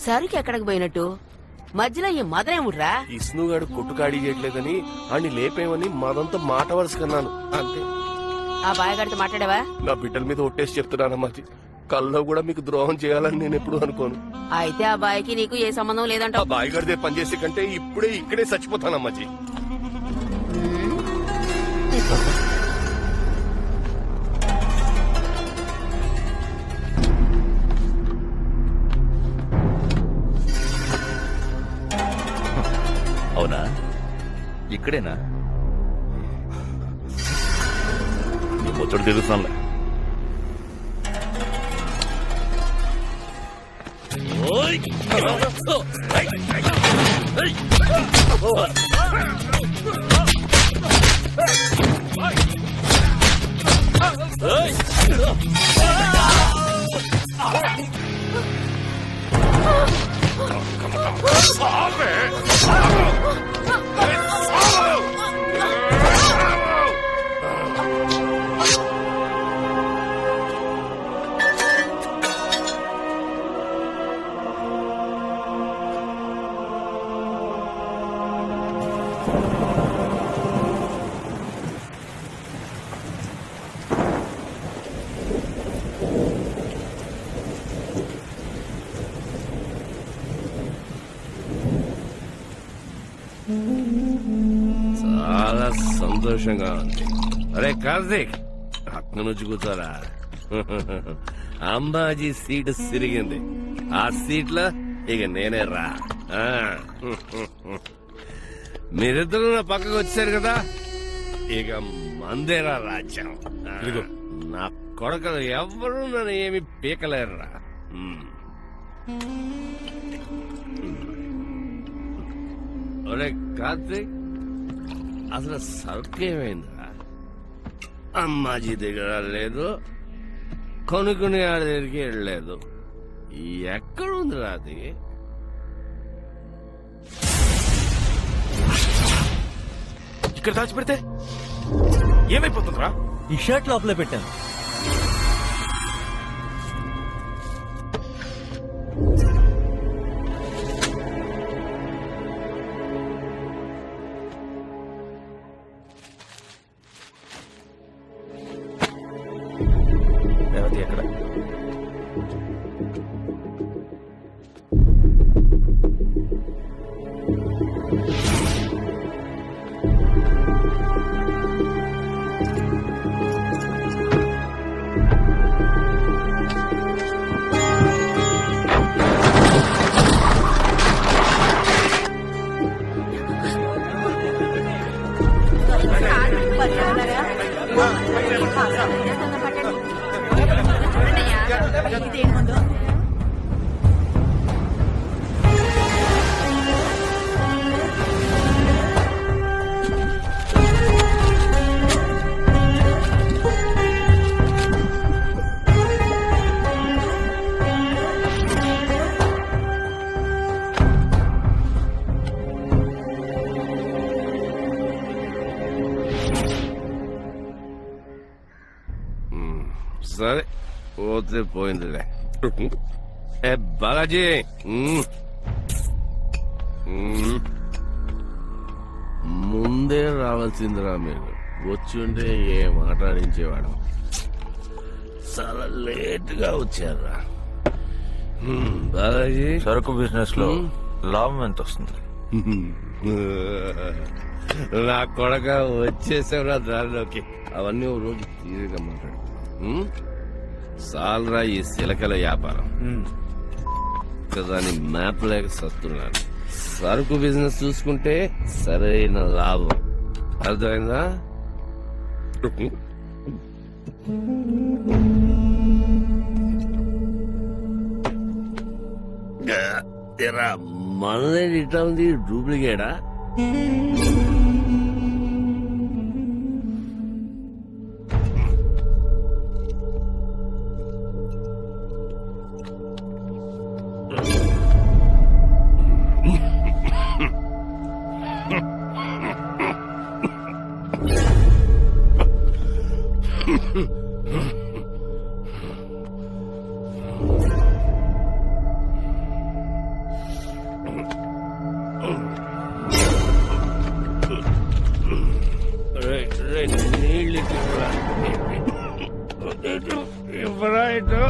సరుకు ఎక్కడికి పోయినట్టు? మధ్యలో ఈ మదనేముడ్రా? ఇస్నుగాడు కొట్టుకాడి చేయట్లేదని ఆడిని లేపేమని మాదంతా మాట వరుసకన్నాను అంతే. ఆ బాయగాడితో మాట్లాడావా? నా బిడ్డల మీద ఒట్టేసి చెప్తున్నానమ్మాజీ, కల్లో కూడా మీకు ద్రోహం చేయాలని నేను ఎప్పుడు అనుకోను. అయితే ఆ బాయ్కి నీకు ఏ సంబంధం ఆ లేదంటావు? బాయిగడిదే పనిచేసే కంటే ఇప్పుడే ఇక్కడే చచ్చిపోతానమ్మాజీ. అవునా? ఇక్కడేనా? నీ ముచ్చడు తెలుస్తానులే. చాలా సంతోషంగా ఉంది. అరే కార్తీక్, అక్క నుంచి కూర్చోరా. అంబాజీ సీటు సిరిగింది. ఆ సీట్లో ఇక నేనే రా. మీరిద్దరు నా పక్కకు వచ్చారు కదా, ఇక మందేరా రాజ్యం. నా కొడుకులు ఎవ్వరూ నన్ను ఏమి పీకలేరురా. ఒరే కార్తీక్, అసలు సరుకేమైందిరా? అమ్మాజీ దగ్గర లేదు, కొనుక్కునే ఆడి దగ్గరికి వెళ్ళలేదు. ఎక్కడుందిరా అది? ఇక్కడ దాచిపెడితే ఏమైపోతుందిరా? ఈ షర్ట్ లోపలే పెట్టాను. సరే పోతే పోయిందిలే. ఏ బాలాజీ, ముందే రావాల్సిందిరా మీరు. వచ్చి ఉంటే ఏ మాట్లాడించేవాడు. చాలా లేట్ గా వచ్చారా బాలాజీ? సరుకు బిజినెస్ లో లాభం ఎంత వస్తుంది? నా కొడక వచ్చేసావురా దారిలోకి. అవన్నీ ఓ రోజు తీరిగా మాట్లాడు. సాల్రా ఈ సిలకల వ్యాపారం. దాని మ్యాప్ లేక సత్తున్నాను. సరుకు బిజినెస్ చూసుకుంటే సరైన లాభం. అర్థమైందా? మనదే ఇట్లా ఉంది, డూప్లికేటా? నీళ్ళు ఇవ్వరా ఇటు.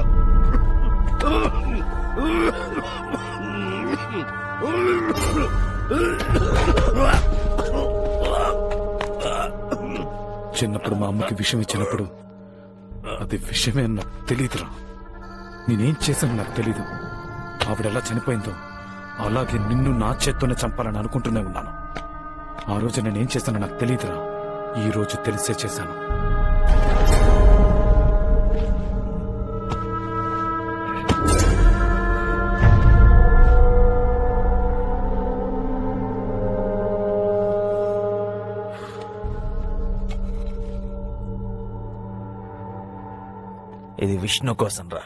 చిన్నప్పుడు మా అమ్మకి విషం ఇచ్చినప్పుడు అది విషయమే అని నాకు తెలియదురా. నేనేం చేశాను నాకు తెలీదు. ఆవిడెలా చనిపోయిందో అలాగే నిన్ను నా చేత్తోనే చంపాలని అనుకుంటూనే ఉన్నాను. ఆ రోజు నేనేం చేశానో నాకు తెలియదురా. ఈ రోజు తెలిసే చేశాను. ఇది విష్ణు కోసం రా.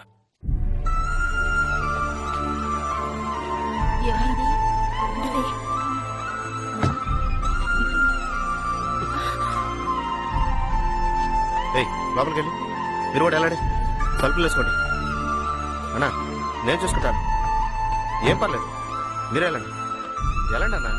లోపలికి వెళ్ళి మీరు కూడా వెళ్ళండి. తలుపులు వేసుకోండి. అన్నా నేను చూసుకుంటాను, ఏం పర్లేదు. మీరు వెళ్ళండి అన్నా.